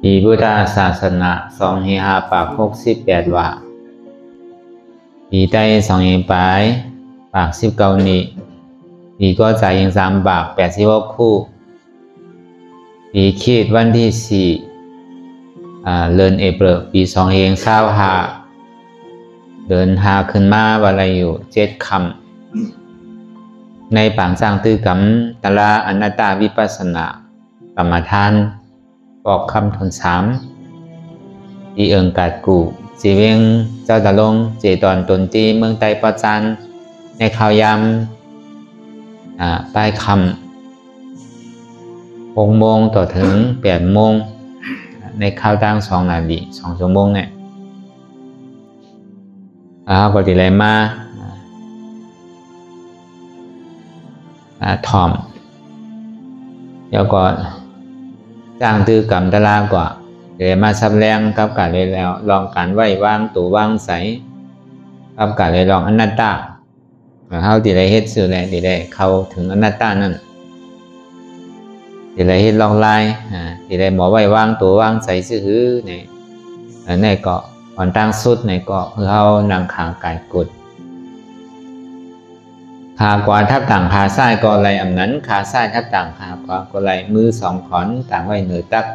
ปีพุทธศาสนา255ปาก68ว่าปีใต้2ปลายปาก19นี้ปีก็จ่ายยัง3ปาก86คู่ปีขีดวันที่4เดือนเอพฤลปี25เดินหาขึ้นมาวันอะไรอยู่7 คำในปางสร้างตื้อกำตละอนัตตาวิปัสสนากรรมฐานบอกคำทน3ที่เอิงกาดกูจีเวงเจ้าตะลงเจตอนตนตีเมืองไตประจันในข่าวยำป้ายคำ6 โมงต่อถึง8 โมงในข่าวตั้ง2 นาที2 ชั่วโมงเนี่ยปฏิไรมาถ่อมแล้วก็จ้างตื้อกำตะลางกว่าเดี๋ยวมาซับแรงกับการเลยแล้วลองการไหวว่างตัวว่างใสกับการเลยลองอนัตตาเข้าที่ไรเฮ็ดสื่อแหละที่ไรเข้าถึงอนัตตานั่นที่ไรเฮ็ดลองลายที่ไรหมอไหวว่างตัวว่างใสซื่อๆในเกาะอ่อนตั้งสุดในเกาะคือเข้านั่งขางกายกดขากว่าทับต่างขาซ้ายก็ไหลอำนั้นขาซ้ายทับต่างขากว่าก็ไหลมือ2 ขอนต่างไว้เหนือตัก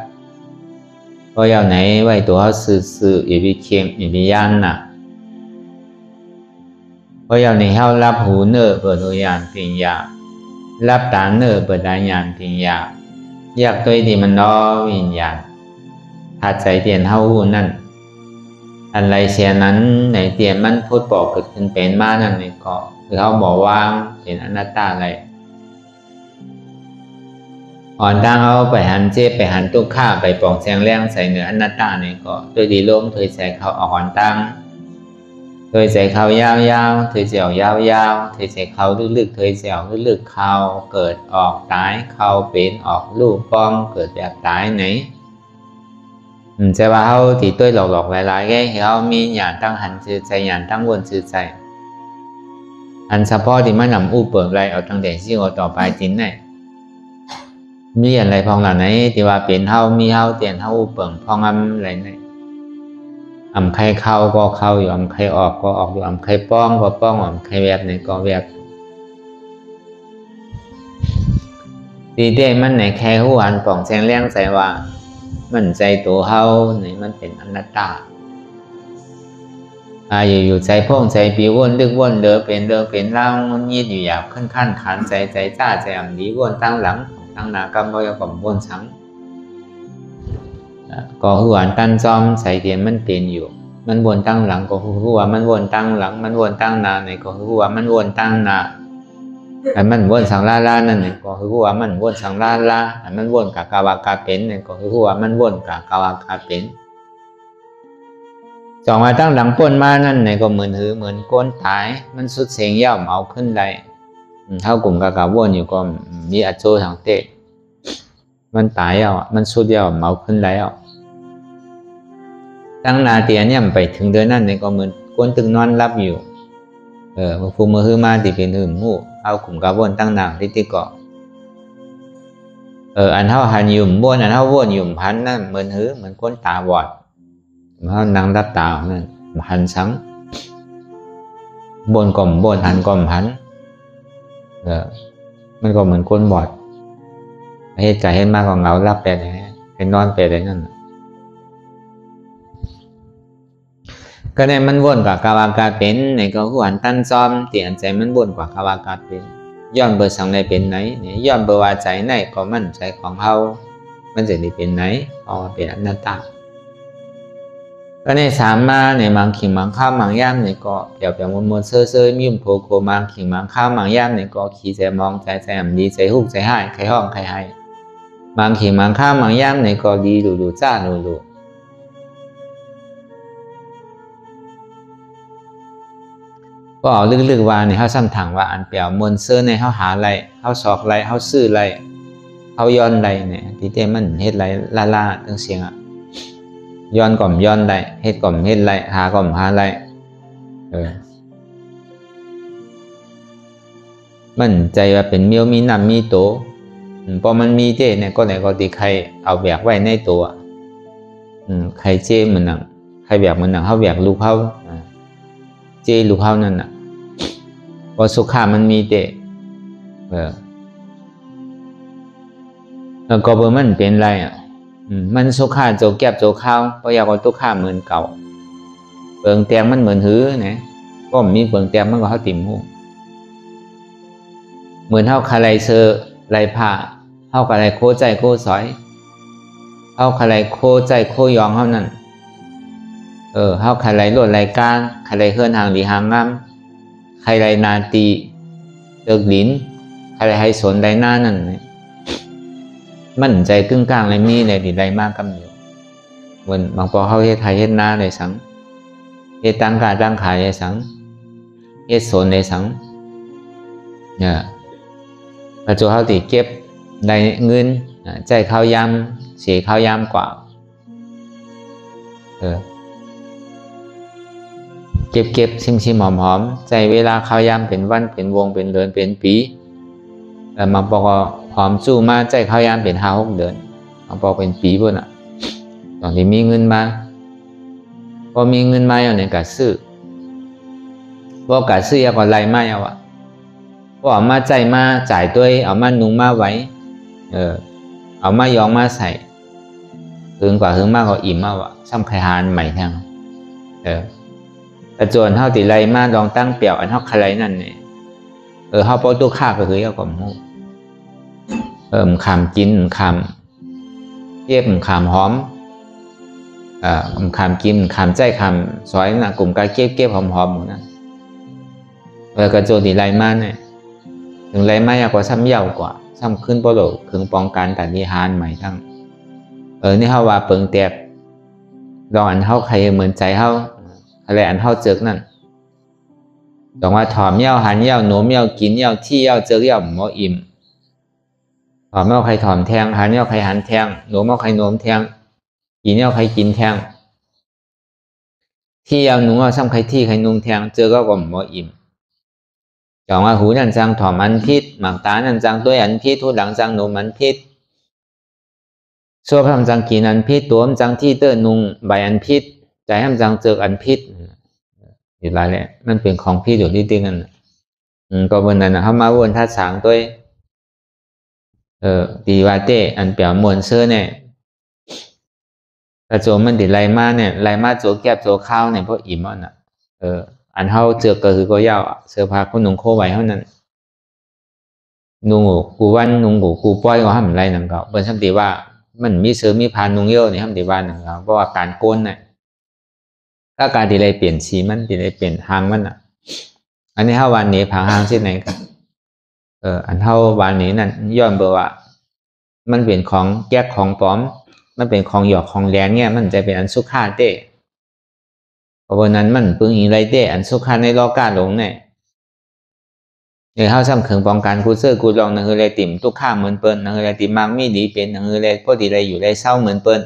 ก็ยาวไหนไว้ตัวเขาสื่ออย่าไปเค็มอย่าไปย่านน่ะก็ยาวในเขารับหูเนื้อเปิดตัวยานปิญญารับตาเนื้อเปิดตายานปิญญาอยากตัวที่มันน้อวิญญาณถ้าใจเตียนเขาหูนั่นอะไรเสียนั้นในเตียนมันพูดบอกเกิดขึ้นเป็นมานั่นนี่ก็คือเขาบอกว่างเป็นอนัตตาอะไรอ่อนตั้งเขาไปหันเจ็บไปหันตุกข้าไปปองแสงแรงใส่เหนืออนัตตานี่ก็โดยดีล้มเถยใส่เขาอ่อนตั้งเถยใส่เขายาวๆเถยเสียวยาวๆเถยใส่เขาลึกๆเถยเสียวลึกๆเขาเกิดออกตายเขาเป็นออกลูกป้องเกิดแบบตายไหนจะว่าเขาตีตัวหลอกๆหลายๆแก่เขามีหยาดตั้งหันชื่อใจหยาดตั้งวนชื่อใจอันเฉพาะที่มันนำอู้เปิดไรเอาตั้งแต่ที่เอาต่อไปจินไหนมีอะไรพองหล่ะไหนที่ว่าเป็นเฮามีเฮาเตียนเฮาอู้เปิงพองอะไรไหนใครเข้าก็เข้าอยู่ใครออกก็ออกอยู่ใครป้องก็ป้องใครแวบไหนก็แวบตีเด้มันไหนแค่หูอันป่องแสงแรงใส่ว่ามันใจตัวเฮาไหนมันเป็นอนัตตาอยู่ใจพ่งใจปีวนดึกวนเดือเป็นเล่ามันยีดอยู่หยาบขั้นขานใจจ้าใจดีวนตั้งหลังตั้งหน้ากำก็ยังกับวนสังก็หัวตั้งจอมใส่เตียนมันเป็นอยู่มันวนตั้งหลังก็หัวมันวนตั้งหลังมันวนตั้งหน้าในก็หัวมันวนตั้งหน้าแต่มันวนสังลานั่นนี่ก็หัวมันวนสังลามันวนกับกาวากาเป็นนี่ก็หัวมันวนกับกาวากาเป็นจองมาตั้งหลังป้นมานั่นไหนก็เหมือนก้นตายมันสุดเสียงย่อมเอาขึ้นได้เท่ากลุ่มกาวนอยู่ก็มีอัจโจทางเตะมันตายมันสุดย่อมเอาขึ้นได้ตั้งนาเตียเนี่ยไปถึงเดือนนั่นไหนก็เหมือนก้นตึงนอนรับอยู่ฟูมือมาที่เป็นหูเอากลุ่มกาวนตั้งนางที่เกาะอันเท่าหันยุ่มวนอันเท่าวนยุ่มพันนั่นเหมือนก้นตาบอดเขานั่งรับตานั่นหันสังบนก่อมบนหันก่อมหันมันก็เหมือนก้นบอดเหตุการณ์เห็นมากกว่าเงารับไปเลยให้นอนไปเลยนั่นก็เนี่ยมันวนกว่ากาวากาเป็นในก็หันตั้นซ้อมเตียนใจมันวนกว่ากาวากาเป็นย้อนเบอร์สังในเป็นไหนเนี่ยย้อนเบอร์ว่าใจไหนก็มันใจของเขามันจะได้เป็นไหนเอาเป็นอนัตตาก็ในสามมาในมังขิงมังข้าวมังย่ามในก็เปียวมนเซ่อมีมโโคมังขิงมังข้าวมังย่ามในก็ขี่ใจมองใจดีใจฮุกใจให้ใครห้องใครให้มังขิงมังข้าวมังย่ามในก็ดีดูจ้าดูก็เอาลึกๆว่าในเขาซ้ำถังว่าอันเปียวมนเซ่อในเขาหาอะไรเขาสอกอะไรเขาซื้ออะไรเขาย้อนอะไรเนี่ยที่เต้มันเฮ็ดอะไรล่าตั้งเสียงย้อนก่อมย้อนได้เฮ็ดก่อมเฮ็ดไรหาก่อมหาไรมันใจว่าเป็นเมียวมีน้ำมีโตพอมันมีเจ้เนี่ยก็ไหนก็ตีใครเอาแบกไว้ในตัว ใครเจ้เหมือนหนังใครแบกเหมือนหนังเขาแบกลูกเขาเจ้ลูกเขานั่นน่ะพอสุขามันมีเตะแล้วก็บ่มันเป็นไรมันสุขาโจแก็บโจข้าวเพราะอยากเอาตุกข้าเหมือนเก่าเปิงแตงมันเหมือนหื้อนะก็มีเปิงแตงมันก็เขาติ่มหูเหมือนเท่าคาไรเซอร์ไรผ้าเท่าคาไรโคใจโคสอยเท่าคาไรโคใจโคยองเท่านั้นเท่าคาไรโลดไรก้างคาไรเฮือนหางดีหางงามใครไรนาตีเลิกลิ้นใครไรให้สนไรหน้านั่นมันใจกึ่งกลางไรมีไรดีไรมากกำอยู่เหมือนบางปอเขาเฮ็ดไทยเฮ็ดหน้าเลยสังเฮ็ดตั้งการตั้งขายเลยสังเฮ็ดสนเลยสังเนี่ยปัจจุบันที่เก็บได้เงินใจข้าวยำเสียข้าวยำกว่าเก็บชิมหอมใจเวลาข้าวยำเป็นวันเป็นวงเป็นเดือนเป็นปีแต่บางปอหอมสู้มาใจข้าวยำเป็น5-6 เดือนบางปอเป็นปีบนตอนที่มีเงินมาพอมีเงินมาอย่างนี้ก็ซื้อพอก็ซื้อก็ไล่มาเอาพอเอามาใจมาจ่ายด้วยเอามานุ่งมาไว้เอามายองมาใส่ถึงกว่าถึงมากก็อิ่มมากซ้ำไข่หานใหม่แทงแต่จวนเท่าติไล่มาลองตั้งเปี่ยวอันเท่าใครนั่นเนี่ยเท่าโปรตุข้าก็คือเอากลมหูขามกินขามเย็บขามหอมขามกินขามใจขามซอยน่ะกลุ่มการเก็บหอมๆหมดนะกระโจนที่ไรมาเนี่ยถึงไรมาอยากกว่าซ้ำเยาวกว่าซ้ำขึ้นโปรโลถึงป้องกันแต่ที่ฮานใหม่ทั้งนี่เขาว่าเปิงแตกลองอันเท่าใครเหมือนใจเท่าอะไรอันเท่าเจอนั่นต้องว่าถอมเย้าหันเย้าโน้มเย้ากินเย้าที่เย้าเจอเย้าหมออิ่มถอมเย้าใครถอมแทงหันเย้าใครหันแทงโน้มเย้าใครโน้มแทงกินเย้าใครกินแทงที่เย้าหนุ่งเย้าซ้ำใครที่ใครนุ่งแทงเจอก็หมออิ่มจองว่าหูนั่นจังถอมอันพิษหมากตานั่นจังด้วยอันพิษทุหลังจังหนุ่มอันพิษชั่วพระจังกินอันพิษตัวมจังที่เตอร์นุงใบอันพิษใจห้ามจังเจออันพิษอยู่ไรแหละมันเป็นของพิษอยู่ที่ติ้งนั่นก็วันนั้นเขามาวนท่าสางด้วยตีวาเต้อันเปียวมวนเสื้อเนี่ยแต่โจมันติดไรมาเนี่ยไรมาโจแก็บโจข้าวเนี่ยเพราะอิ่มอ่ะอันเท่าเจอก็คือก็ยาวเสื้อผ้าคนนุ่งโคไว้เท่านั้นนุ่งกูวันนุ่งกูป้อยก็ห้ามไรนั่นก็เป็นสัมติว่ามันมีเสื้อมีผ้านุ่งเยอะเนี่ยห้ามติว่านั่นก็เพราะว่าการโกนเนี่ยถ้าการติดไรเปลี่ยนสีมันติดไรเปลี่ยนหางมันอันนี้เท่าวันนี้ผางหางที่ไหนกันอันเท่าวันนี้นั่นย้อนเบอร์ว่ามันเป็นของแก๊กของปลอมมันเป็นของหยอกของแหลงเนี่ยมันจะเป็นอันสุขาเต้เพราะวันนั้นมันปึงหิงไรเต้อันสุขาในโลกาหลงเนี่ยเขาซ้ำเขิงป้องกันกูเซอร์กูลองนั่งคือไรติ่มตุกข้าเหมือนเปิ้ลนั่งคือไรติ่มมังมีดีเป็นนั่งคือไรพอดีไรอยู่ไรเศร้าเหมือนเปิ้ล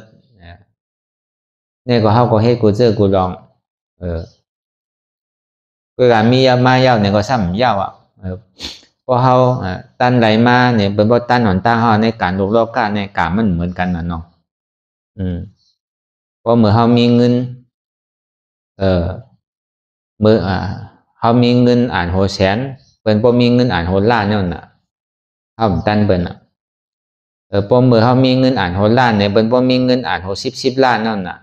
เนี่ยก็เขาก็ให้กูเซอร์กูลองเวลามียามาเย้าเนี่ยก็ซ้ำเย้าเพราะเขาตันไรมาเนี่ยเป็นเพราะตันหนอนตาเขาในการโลกาในการมันเหมือนกันนะเนาะเพราะเมื่อเขามีเงินเมื่อเขามีเงินอ่านโหแสนเป็นพอมีเงินอ่านโหล้านเนี่ยน่ะเขาตันเป็นพอเมื่อเขามีเงินอ่านโหล้านเนี่ยเป็นพอมีเงินอ่านโห10 ล้านนั่นน่ะ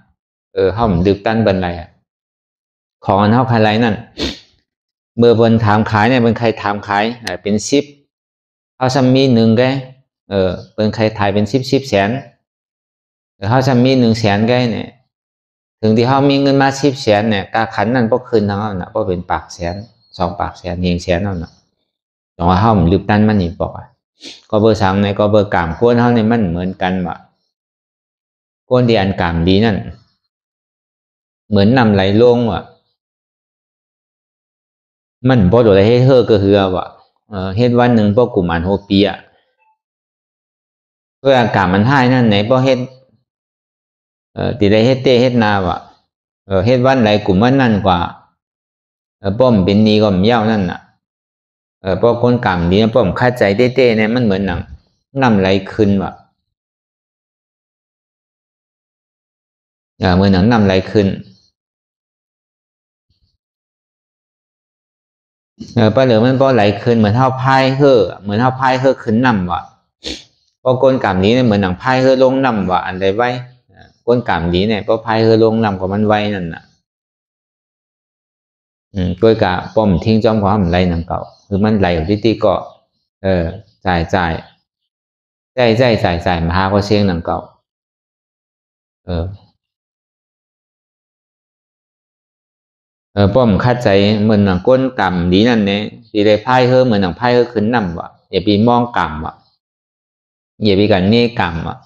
เขาดึกตันเป็นไรของอันเขาใครไรนั่นเมื่อบนถามขายเนี่ยเป็นใครถามขายเป็น10เขาซ้ำมี1แกเป็นใครถ่ายเป็น10แสนเขาซ้ำมี1แสนแกเนี่ยถึงที่เขามีเงินมา10 แสนเนี่ยการขันนั่นพอคืนทั้งนั้นนะพอเป็นปากแสน2 ปากแสน1 แสนนั่นนะแต่ว่าเขาลึกตันมันนี่บอกก็เบอร์3ในก็เบอร์กามก้นเขาเนี่ยมันเหมือนกันว่ะก้นที่อันกามดีนั่นเหมือนนำไหลลงว่ะมันพอตัวอะไรให้เธอก็คือว่าเฮ็ดวันหนึ่งพอกลุ่มอันโฮปีอ่ะเพื่ออากาศมันให้นั่นไหนพอเฮ็ดติได้เฮ็ดเต้เฮ็ดนาว่ะเฮ็ดวันไหนกลุ่มวันนั่นกว่าป้อมเป็นนีก็มยาวนั่นน่ะพอคนกำดีนะป้อมคาใจเต้เนี่ยมันเหมือนหนังนำไหลขึ้นว่ะ เหมือนหนังนำไหลขึ้นปลาเหลือมันบ่ไหลขึ้นเหมือนเท่าพายเฮ่อเหมือนเท่าพายเฮ่อขึ้นนำว่ะพอก้นกามนี้เนี่ยเหมือนหนังพายเฮ่อลงนำว่ะอันใดไว้ก้นกามนี้เนี่ยพอพายเฮ่อลงนำกว่ามันไว้นั่นน่ะก้อยกะป้อมทิ้งจอมความไหลหนังเก่าคือมันไหลอยู่ที่ก็จ่ายมาหาก็เสียงหนังเก่าป้อมคาดใจเหมือนหนังก้นกำดีนั่นเนี่ยดีเลยไพ่เฮอเหมือนหนังไพ่เฮอขึ้นนำว่ะอย่าไปมองกำว่ะอย่าไปกันเน่กำว่ะ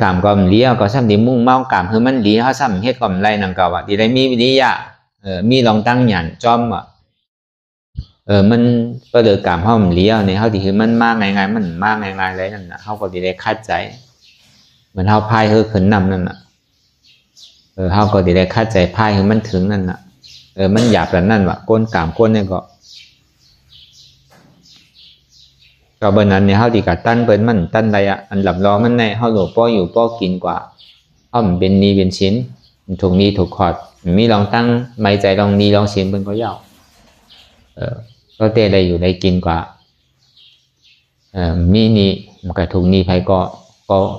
กำก็มันเลี้ยวก็ซ้ำดีมุ่งมองกำคือมันดีเขาซ้ำเฮ็ดก็มันไรหนังเก่าว่ะดีเลยมีวิทยามีลองตั้งหยันจอมว่ะมันก็เดือกำเขามันเลี้ยวเนี่ยเขาดีคือมันมากไงมันมากไงเลยนั่นน่ะเขาก็ดีเลยคาดใจเหมือนเขาไพ่เฮอขึ้นนำนั่นน่ะเขาก็ดีได้คาดใจไพ่คือมันถึงนั่นน่ะมันหยาบแล้วนั่นว่ะก้นกามก้นเนี่ยก็เบอร์นั้นเนี่ยเขาดีกับตั้นเปิ้นมันตั้นใดอ่ะอันหลับรอมันในเขาหลบป้ออยู่ป้อกินกว่าเขามันเป็นนีเป็นชิ้นถูกนีถูกขอดมีลองตั้งไม่ใจลองนีลองชิ้นเปิ้นก็ยาวก็เตะได้อยู่ได้กินกว่ามีนีมันก็ถูกนีไผก็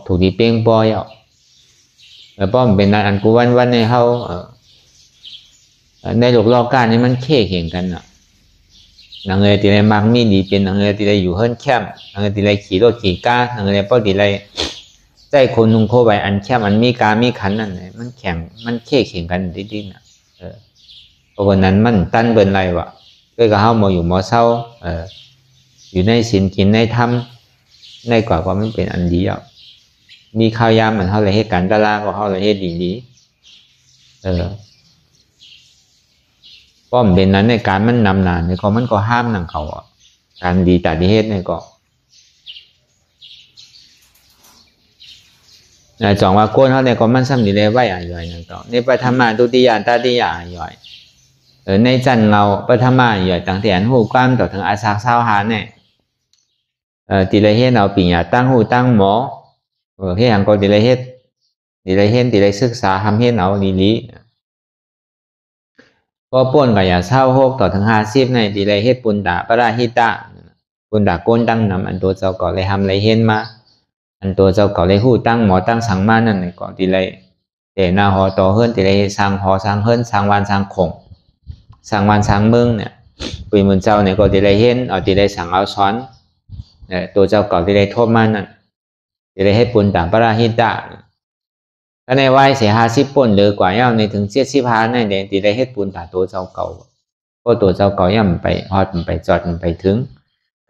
ถูกนีเป้งป้อยอ่ะป้อมเป็นอันกูวันในเขาในโลกโลกการนี้มันเข่เข่งกันอ่ะนางเอ๋ยตีไรมักมีดีเป็นนางเอ๋ยตีไรอยู่เฮิร์นแคมนางเอ๋ยตีไรขี่รถขี่ก้านางเอ๋ยป้อตีไรใจคนนุ่งโคใบอันแคมอันมีกามีขันนั่นไงมันแข่งมันเข่เข่งกันดิ้นอ่ะเพราะวันนั้นมันตั้นเบินไรวะก็เขามาอยู่มอเศร้าอยู่ในศีลกินในธรรมในกว่ามันเป็นอันดีอ่ะมีข้าวยามเหมือนเขาเลยให้การตลาดก็เขาเลยให้ดีป้อมเป็นนั้นในการมันนำนานในก็มันก็ห้ามนังเขาการดีแต่ดีเฮ็ดในก็จองว่าก้นเขาในก็มันซ้ำดีเลยไว้ย่อยนังเก่าในปฐมมาตุติยาตติยาย่อยในจันเราปฐมมาย่อยต่างแต่อันหูความต่อถึงอาสาเศร้าหาเนี่ยตีเลยเฮ็ดเราปีญาตั้งหูตั้งหมอเฮ็ดอย่างก็ตีเลยเฮ็ดตีเลยศึกษาทำเฮ็ดเอาดีก็ป่นกับอย่าเศร้าโฮกต่อถึง50ในตีไรเฮ็ดปุนดาปราหิตะปุนดาก้นตั้งนำอันตัวเจ้าก่อเลยทำไรเฮ็ดมาอันตัวเจ้าก่อเลยหู้ตั้งหมอตั้งสังมานั่นก่อตีไรแต่นาหอต่อเฮิรนตีไรสร้างหอสร้างเฮิรนสร้างวันสร้างคงสร้างวันสร้างเมืองเนี่ยปุยมุนเจ้าเนี่ยก็ตีไรเฮ็ดเอาตีไรสั่งเอาช้อนตัวเจ้าก่อตีไรโทษมานั่นตีไรเฮ็ดปุนดาปราหิตะถ้าในวัยเสีย50ป่นหรือกว่าย่าในถึง75ในเด่นตีได้เฮ็ดปูนตาตัวเจ้าเก่าก็ตัวเจ้าเก่าย่ำไปฮอดมันไปจอดมันไปถึง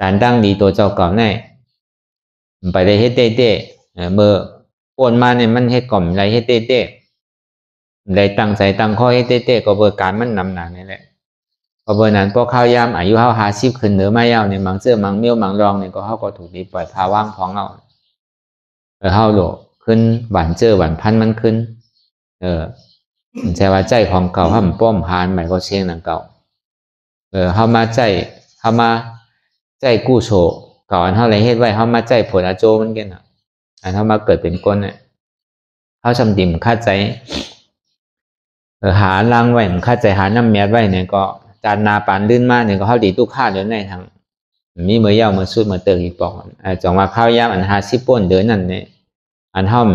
การตั้งดีตัวเจ้าเก่าแน่มันไปได้เฮ็ดเต้เมื่อป่นมาเนี่ยมันเฮ็ดก่อมไรเฮ็ดเต้ได้ตั้งใจตั้งข้อเฮ็ดเต้ก็เบอร์การมันนำหนักนี่แหละพอเบอร์นั้นพอข้าวยามอายุเฮา50ขึ้นเหนือมาย่าในมังเสื้อมังเมี่ยวมังรองเนี่ยก็เฮาก็ถูกดีปล่อยพาว่างท้องเอาเฮาโลขึ้นหวานเจอหวานพันมันขึ้นใช่ว่าใจของเก่าห้ามป้อมหานใหม่ก็เชียงหนังเก่าเฮามาใจกู้โฉเก่าอันเฮาไรเฮ็ดไว้เฮามาใจผลอาโจมันกันอ่ะอันเฮามาเกิดเป็นก้นเนี่ยเฮาจำดิ่มคาดใจหาล้างไว้คาดใจหาน้ำแมสไว้เนี่ยก็จานนาปานลื่นมากเนี่ยก็เฮาดีตู้ค่าเดินในทางมีเมื่อยาวเมื่อสุดเมื่อเติร์อีปอกจองว่าข้าวยามอัน50ป่นเดินนั่นเนี่ยอันห้อม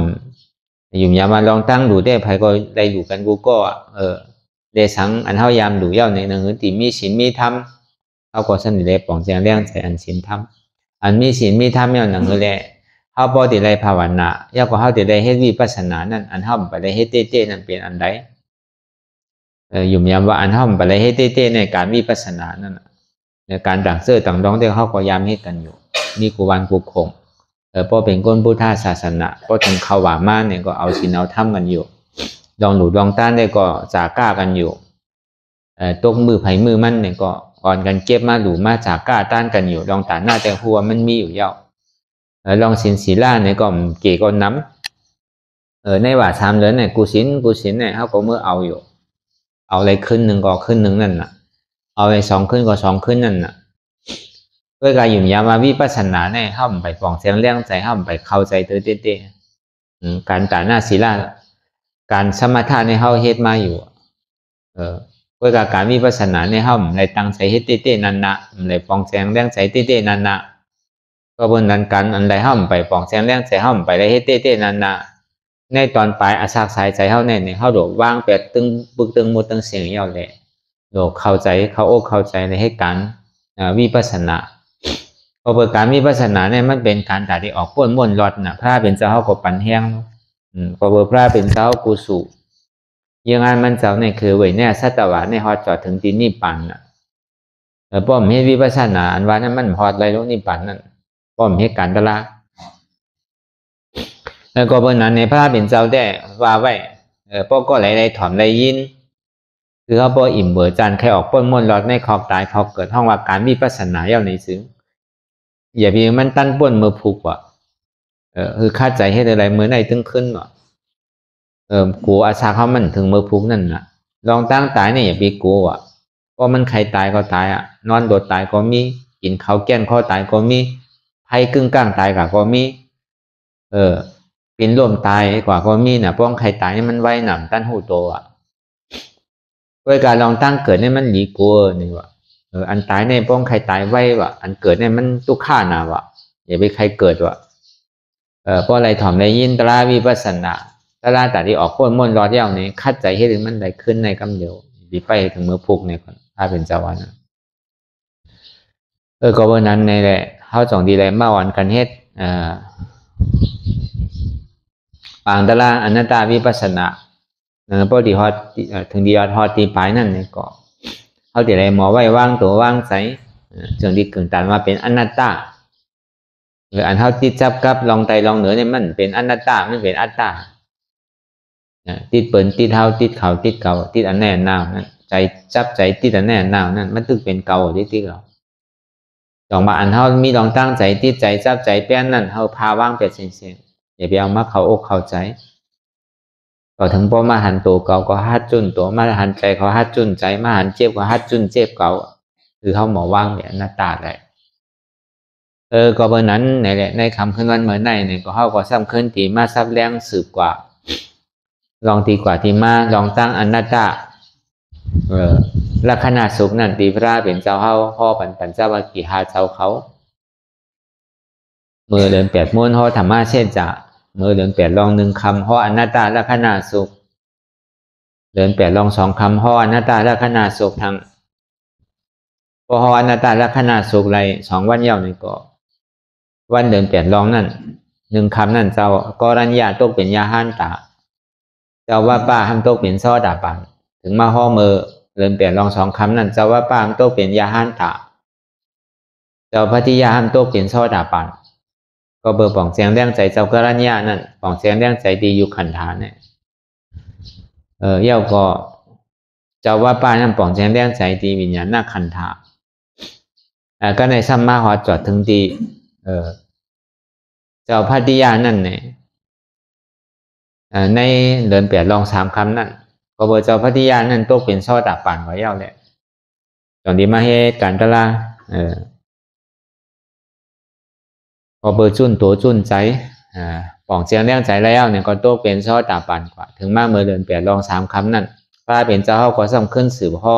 อยู่ยามาลองตั้งดูได้ไผก็ได้อยู่กันกูก็ได้สังอันเฮายามดูเย้าในหนังติมีศีลมีธรรมเฮาก็สนิทได้ปองแจงเรื่องใจอันศีลธรรมอันมีศีลมีธรรมเย้าหนังแลเฮาบ่ได้ได้ภาวนาเย้าก็เฮาได้เฮ็ดวิปัสสนานั่นอันเฮาไปได้เฮ็ดเต้ๆนั่นเป็นอันใดอยู่ยามว่าอันเฮาไปได้เฮ็ดเต้ๆในการวิปัสสนานั่นในการต่างเสื้อต่างดองที่เฮาก็ยามเฮ็ดกันอยู่มีกูวันกูคงพอเป็นก้นพุทธศาสนาก็ถึงเข้าว่ามาเนี่ยก็เอาศีลเอาธรรมกันอยู่ลองหนูลองต้านได้ก็จากล้ากันอยู่ตกมือไผ่มือมันเนี่ยก็อ่อนกันเก็บมาหลูมาจากล้าต้านกันอยู่ลองตาหน้าแต่หัวมันมีอยู่เยอะลองศีลศีลาเนี่ยก็เก๋ก็น้ำในว่าทำเลยเนี่ยกูศีลเนี่ยเขาก็เมื่อเอาอยู่เอาอะไรขึ้นหนึ่งก็ขึ้นหนึ่งนั่นน่ะเอาอะไร2ขึ้นก็2ขึ้นนั่นน่ะด้วยการอยู่ยามาวิปัสสนาเนี่ยห้ามไปปองเสียงเลี้ยงใจห้ามไปเข้าใจเต้ การตาหน้าศีลาการสมถะในเฮาเฮ็ดมาอยู่เพื่อการวิปัสสนาในเฮาในตั้งใจเฮ็ดเต้ๆนั่นนะในปองแสงแรงใจเต้ๆนั่นนะก็บนนั้นกันอันใดเฮาไปปองแสงแรงใจเฮาไปได้เฮ็ดเต้ๆนั่นนะในตอนปลายอาสาสายใจเฮาเนี่ยเฮาโดดวางแปดตึงบึกตึงหมดตึงเสียงยาวแหละโดดเข้าใจเข้าอกเข้าใจในให้การวิปัสสนาพอเปิดการวิปัสสนาเนี่ยมันเป็นการตัดที่ออกพ้นม่วนรอดนะพระเป็นเจ้าเฮาก็ปันแห้งพอเปิดพระเป็นเจ้ากูสุยังไงมันเจ้าเนี่ยคือเว้ยเนี่ยสัตวะเนี่ยฮอดจอดถึงที่นิพพานน่ะป้อมเฮ็ดวิปัสสนาอันว่านั้นมันฮอดไรลงนิพพานนั่นป้อมเฮ็ดการตละแล้วก็เบิ่งนั้นในพระเป็นเจ้าได้ว่าไว้ป้อก็ไหลๆถ่อมไหลยินคือเขาป้ออิ่มเบื่อจันใครออกพ้นม่วนรอดในขอบตายเขาเกิดห้องว่าการวิปัสสนาเย้าในซึ้งอย่าเพียงมันตั้นป้นมือผูกว่ะคือคาดใจให้อะไรมือไหนตึงขึ้นว่ะกูอาชาเขามันถึงมือผูกนั่นนะลองตั้งตายเนี่ยอย่าไปกูอ่ะเพราะมันใครตายก็ตายอ่ะนอนโดดตายก็มีกินเขาแก้นข้อตายก็มีไพ่กึ่งกลางตายก็มีเป็นร่วมตายกว่าก็มีนะเพราะใครตายนี่มันไว้หนำตั้นหูโตอ่ะด้วยการลองตั้งเกิดเนี่ยมันหลีกัวนี่ว่ะอันตายเนี่ยเพราะใครตายไว้ว่ะอันเกิดเนี่ยมันตุกข่าหนาว่ะอย่าไปใครเกิดว่ะเพราะอะไรถ่อมในยินตราวิปัสสนาตราแต่ที่ออกพ้นม่วนรอดเย้านี้คัดใจให้ถึงมันได้ขึ้นในกำเดียวดีไปถึงมือพุกเนี่ยก่อนถ้าเป็นเจ้าวันก็วันนั้นในแหละเขาจ่องดีเลยเมื่อวันกันเฮ็ดปางตราอนัตตาวิปัสสนาพอดีฮอดถึงดีฮอดตีปลายนั่นเนี่ยก็เขาดีเลยหมอไว้ว่างตัวว่างใสจึงดีกึ่งตันมาเป็นอนัตตาหรืออันเขาติดจับกับลองไตลองเหนือเนี่ยมันเป็นอนัตตาไม่เป็นอัตตาติดเปิ่นติดเท้าติดเข่าติดเก่าติดอันแน่นาวนั่นใจจับใจติดอันแน่นาวนั่นมันตึกเป็นเก่าที่เราลองมาอันเขามีลองตั้งใจติดใจจับใจแป้นนั่นเขาพาว่างเป็ดเสียงอย่าไปเอามาเขาอกเข้าใจก็ถึงพอมาหันตัวเก่าก็ฮัดจุนตัวมาหันใจเขาฮัดจุนใจมาหันเจ็บก็ฮัดจุนเจ็บเก่าคือเขาหมอว่างเนี่ยหน้าตาได้ก็เบอร์นั้นในแหละในคำขึ้นวันเหมือนในเนี่ยก็เขาก็ซ้ำขึ้นตีมาซับแรงสืบกว่าลองตีกว่าที่มาลองตั้งอนัตตาลักษณะสุขนั่นตีพระเป็นเจ้าเขาพ่อปันเจ้าว่ากี่หาเจ้าเขามือเดินแปดม้วนห่อธรรมะเช่นจะมือเดินแปดลองหนึ่งคำห่ออนัตตาลักษณะสุขเดินแปดลองสองคำห่ออนัตตาลักษณะสุขทางพอห่ออนัตตาลักษณะสุขไรสองวันเย้านี่ก็วันเดินแปดลองนั่นหนึ่งคำนั่นเจ้ากรัญญาตกเป็นยาห้านตาเจ้าว่าป้าห้ามตกเป็นซ้อดาปันถึงมาห่อมือเดินแปดลองสองคำนั่นเจ้าว่าป้าห้ามตกเป็นยาห้านตาเจ้าพัทยาห้ามตกเป็นซ้อดาปันก็เบอร์ป่องแสงแรงใจเจ้ากรัญญานั่นป่องแสงแรงใจดีอยู่ขันธาเนี่ยเย้าก็เจ้าว่าป้านั่นป่องแสงแรงใจดีวิญญาณหน้าขันธาก็ในซัมมาหอจอดถึงดีเจ้าพัทยานั่นเนี่ยในเดินแปดลองสามคำนั่นก็เบอร์เจ้าพัทยานั่นตกเป็นซ้อดาปันก็เย้าแหละตอนนี้มาให้การตลาพอเบอร์จุนตัวจุนใจป่องเสียงแรงใจแล้วเนี่ยก็โตเป็นซ้อตาปันกว่าถึงมาเมื่อเดินแปดลองสามคำนั่นพระเป็นเจ้าเขาก็ซ้ำขึ้นสืบพ่อ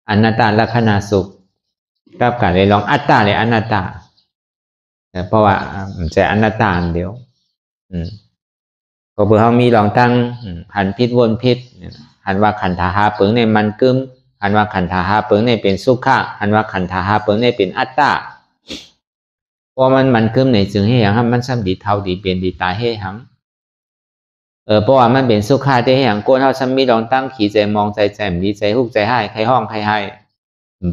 อนัตตาลักษณะสุขกับการเลยลองอัตตาเลยอนัตตาเพราะว่ามันจะอนัตตาเดียวก็เบอร์เขามีลองตั้งหันพิษวนพิษหันว่าขันธาหาเปิงในมันกึมหันว่าขันธาหาเปิงในเป็นสุขะหันว่าขันธาหาเปิงในเป็นอัตตาเพราะมันขึ้นในจึงให้อย่างมันซ้ำดีเท่าดีเปลี่ยนดีตายให้หังเพราะว่ามันเป็นสุขาที่ให้อย่างโกนเท่าซ้ำมีลองตั้งขี่ใจมองใจแจ่มดีใจฮุกใจให้ใครห้องใครให้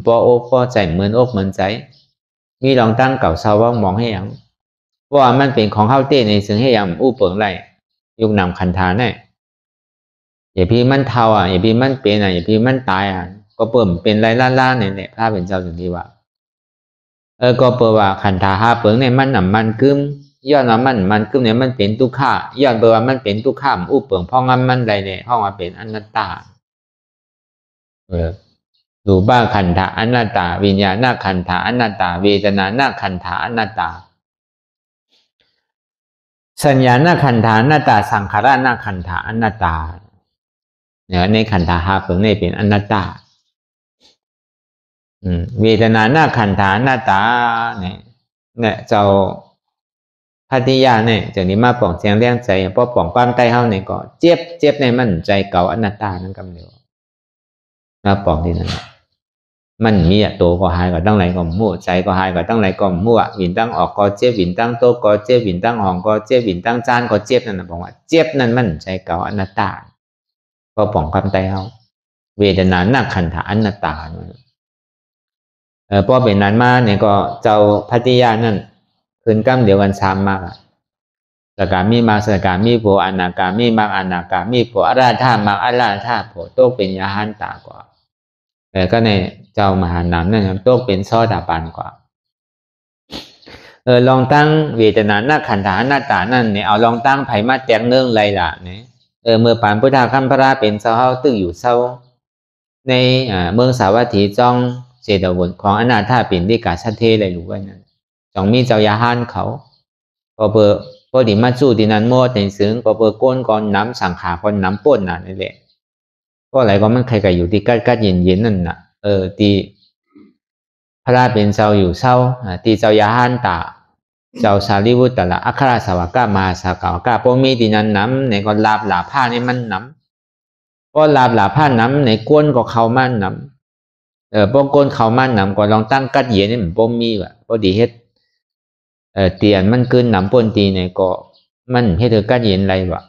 ปอโอ้ปอใจเหมือนอกเหมือนใจมีลองตั้งเก่าเศร้าว่ามองให้อย่างเพราะว่ามันเป็นของเข้าเต้ในจึงให้อย่างอู้เปิงไรยุคนำขันธาเนี่ยอย่าพี่มันเท่าอย่าพี่มันเป็นอย่าพี่มันตายก็เปิ่มเป็นไรล่าเนี่ยพระเป็นเจ้าถึงที่ว่าก็เปว่าขันธาหาเปิงเนี่ยมันหนำมันกึมย้อนว่ามันกึมเนี่ยมันเป็นทุกข์ะย้อนเปว่ามันเป็นทุกข์ะอุปเปิงพ่องั้นมันใดเนี่ยห้องว่าเป็นอนัตตาดูบ้าขันธาอนัตตาวิญญาณขันธาอนัตตาเวทนาขันธาอนัตตา สัญญาหน้าขันธาหน้าตาสังขารหน้าขันธาอนัตตาเนี่ยในขันธาหาเพิ่งในเป็นอนัตตาเวทนาหน้าขันธาหน้าตาเนี่ยเจ้าพัทยาเนี่ยจากนี้มาป่องเสียงเลี้ยงใจเพราะป่องความใต้เฮาเนี่ยก็เจ็บในมันใจเก่าอนัตตานั่นกำเดียวมาป่องที่นั่นมันมีอะโตก็หายก็ตั้งไหนก็มั่วใจก็หายก็ตั้งไหนก็มั่ววินตั้งออกก็เจ็บวินตั้งโตก็เจ็บวินตั้งห้องก็เจ็บวินตั้งจานก็เจ็บนั่นนะบอกว่าเจ็บนั่นมันใจเก่าอนัตตาก็ป่องความใต้เฮาเวทนาหน้าขันธาอนัตตาพอเป็นนั้นมาเนี่ยก็เจ้าพัทยานั่นคืนกั้มเดียวกันซ้ำมากสกามีมาสกามีโผอนาคามีมากอนาคามีโผอาราธามากอาราธาโผโตเป็นยาหันตากว่าแต่ก็ในเจ้ามหานามนั่นโตเป็นซอดาปานกว่าลองตั้งเวทนาหน้าขันธาหน้าตานั่นเนี่ยเอาลองตั้งไผ่มาแจงเนื่องไรล่ะเนี่ยเมื่อปานพุทธาคัมภราเป็นเศร้าเฮาตึกอยู่เศร้าในเมืองสาวัตถีจ้องเจตวนของอนาถาปิณฑิกาชัดเทเลยรู้ไว้นั่นจองมีเจ้ายาหันเขาพอดีมาจู่ที่นั้นโมดในซึ้งก็ก้นก่อนน้ำสังขาคนน้ำป่นน่ะนี่แหละก็อะไรก็มันใครๆอยู่ที่กัดเย็นนั่นน่ะที่พระราเป็นเจ้าอยู่เศร้าที่เจ้ายาหันตาเจ้าสารีวุตตละอัครสาวกามาสากาวกาพอมีที่นั้นน้ำในก็ลาบหลาผ้านี่มันน้ำก็ลาบหลาผ้าน้ำในก้นก็เขามันน้ำพวกก้นเขามันน้ำก็ลองตั้งกัดเย็นนี่เหมือนพอมีว่ะพอดีเฮ็ดเตียนมันขึ้นน้ำป่นตีเนี่ยก็มันให้เธอกัดเย็นไรวะ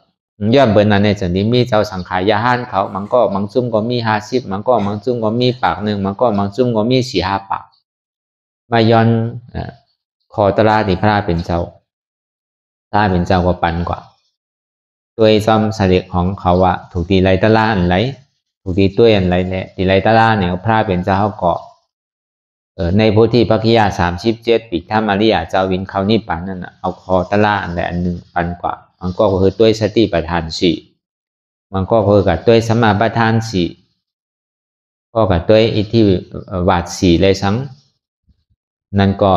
ย่อมเบอร์นั้นในสันนิมีเจ้าสังขายาหันเขามันก็มังซุ่มก็มี50มันก็มังซุ่มก็มีปากหนึ่งมันก็มังซุ่มก็มี4-5 ปากมาย้อนขอตราที่พระเป็นเจ้าถ้าเป็นเจ้าก็ปันกว่าตัวซ้อมเสด็จของเขาว่าถูกตีไรตะล่าอันไรถูกตีตัวอันไรเนี่ยตีไรตะล่าเนี่ยพระเป็นเจ้าเขาเกาะในโพธิปัจจยา37ปีถ้ามาริยาเจ้าวินเขานิพพานนั่นเอาคอตะล่าอันใดอันหนึ่งปันกว่ามันก็คือตัวสติปัฏฐาน4มันก็คือกับตัวสมาปัฏฐาน4ก็กับตัวอิทธิวาท4เลยสังนั่นก็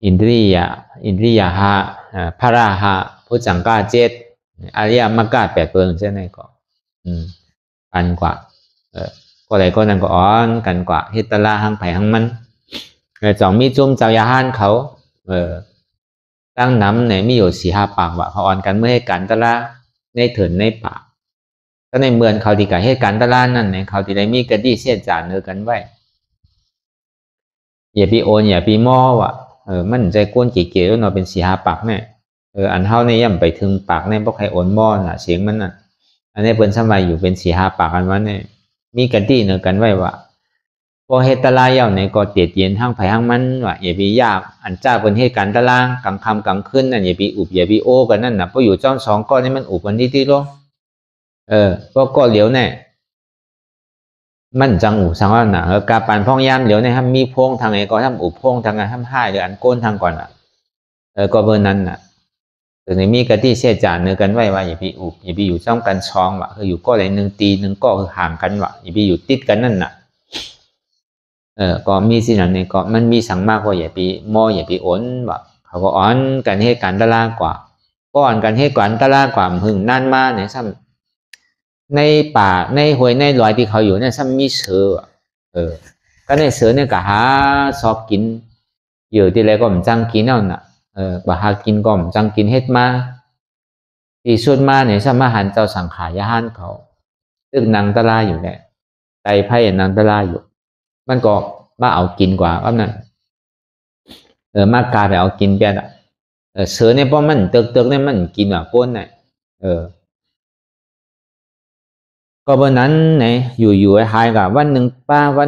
อินทรียหะพระราหะพุทธังกา7อริยมรรค8ตัวใช่ไหมก็ปันกว่าก็อะไรก็นั่นก็อ่อนกันกว่าเฮตลาหังไผ่หังมันจองมีจุ่มเจ้ายาหันเขาตั้งน้ำเนี่ยมีอยู่4-5 ปากว่าเขาอ่อนกันเมื่อให้กันตะลาในเถินในปากก็ในเมืองเขาที่กับให้กันตะลานั่นเนี่ยเขาที่ได้มีกระดิ่งเสียจานเนื้อกันไว้อย่าปีโอนอย่าปีหม้อว่ะมันใจก้นเก๋ๆแล้วเนาะเป็น4-5 ปากเนี่ยอันเท่าในย่ำไปถึงปากเนี่ยพวกใครโอนหม้อน่ะเสียงมันน่ะอันนี้เปิ้นสมัยอยู่เป็น4-5 ปากกันวันเนี่ยมีกันที่เนื้อกันไว้ว่าพอเฮตลาเย่าในก็เตียดเย็นห้างไผ่ห้างมันว่าอย่าไปยากอันเจ้าเป็นเหตุการณ์ตะลางกลางค่ำกลางคืนนั่นอย่าไปอุบอย่าไปโอกันนั่นนะเพราะอยู่จ้อง2 ก้อนนี่มันอุบกันที่ลงก็เหลียวแน่มันจังอุสังว่าหนังกาปานพ่องยามเหลียวในห้ามมีพงทางไหนก็ห้ามอุบพงทางไหนห้ามห้ายหรืออันโกนทางก่อนก็เบอร์นั้นน่ะแต่ในมีกันที่เสียจานเนื้อกันไว้ว่าอย่าไปอุบอย่าไปอยู่จ้องกันช่องว่ะคืออยู่ก็ไหน1 ตี1ก็คือห่างกันว่ะอย่าไปอยู่ติดกันนั่นน่ะก็มีสิ่งนั้นเนี่ยก็มันมีสั่งมากกว่าอย่าไปมออย่าไปอ้นว่าเขาก็อ้อนกันให้การตะล่ากว่าก็อ่อนกันให้การตะล่ากว่าหึงนั่นมาเนี่ยซ้ำในป่าในห้วยในลอยที่เขาอยู่เนี่ยซ้ำมีเสือก็ในเสือเนี่ยก็หาซอกกินอยู่ที่ไรก็มันจังกินเอาน่ะบ่หากินก็มันจังกินเฮ็ดมาที่สุดมาเนี่ยซ้ำมาหันเจ้าสังขายาหันเขาตึกนางตะล่าอยู่แหละไตไพ่นางตะล่าอยู่มันก็มาเอากินกว่าก็นั่นมากาไปเอากินแกอ่ะเสือเนี่ยเพราะมันเติกเนี่ยมันกินอ่ะก้นเนี่ยก็เบอร์นั้นเนี่ยอยู่หายกับวันหนึ่งป้า2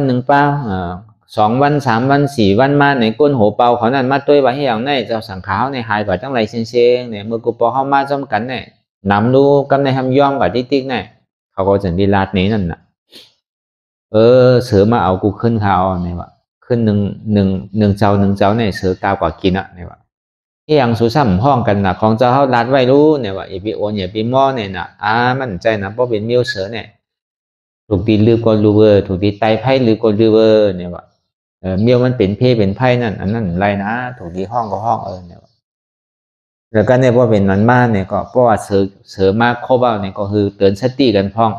วัน 3 วัน 4 วันมาในก้นหัวเป่าเขานั่นมาด้วยว่าให้อย่างนี้เจ้าสังขาวในหายกว่าจังไรเชียงเนี่ยเมื่อกูปอเข้ามาจำกันเนี่ยนำดูกำในทำย่อมกับติ๊กเนี่ยเขาก็จะดีลาดนี้นั่นน่ะเสือมาเอากูขึ้นเขาเนี่ยว่าขึ้นหนึ่งเจ้าเนี่ยเสือกาวกว่ากินอ่ะเนี่ยว่าที่ยังสู้ซ้ำห้องกันนะของเจ้าเขาลาดไว้รู้เนี่ยว่าอย่าไปโอนอย่าไปหม้อเนี่ยนะมั่นใจนะเพราะเป็นมิวเสือเนี่ยถูกตีลือก็รูเวอร์ถูกตีไตไพ่ลือก็รูเวอร์เนี่ยว่ามิวมันเป็นเพเป็นไพ่นั่นอันนั้นไรนะถูกตีห้องก็ห้องเนี่ย แล้วก็เนี่ยพอเป็นนั้นมาเนี่ยก็เพราะว่าเสือมากครบเอาเนี่ยก็คือเตือนสติกันพ้อง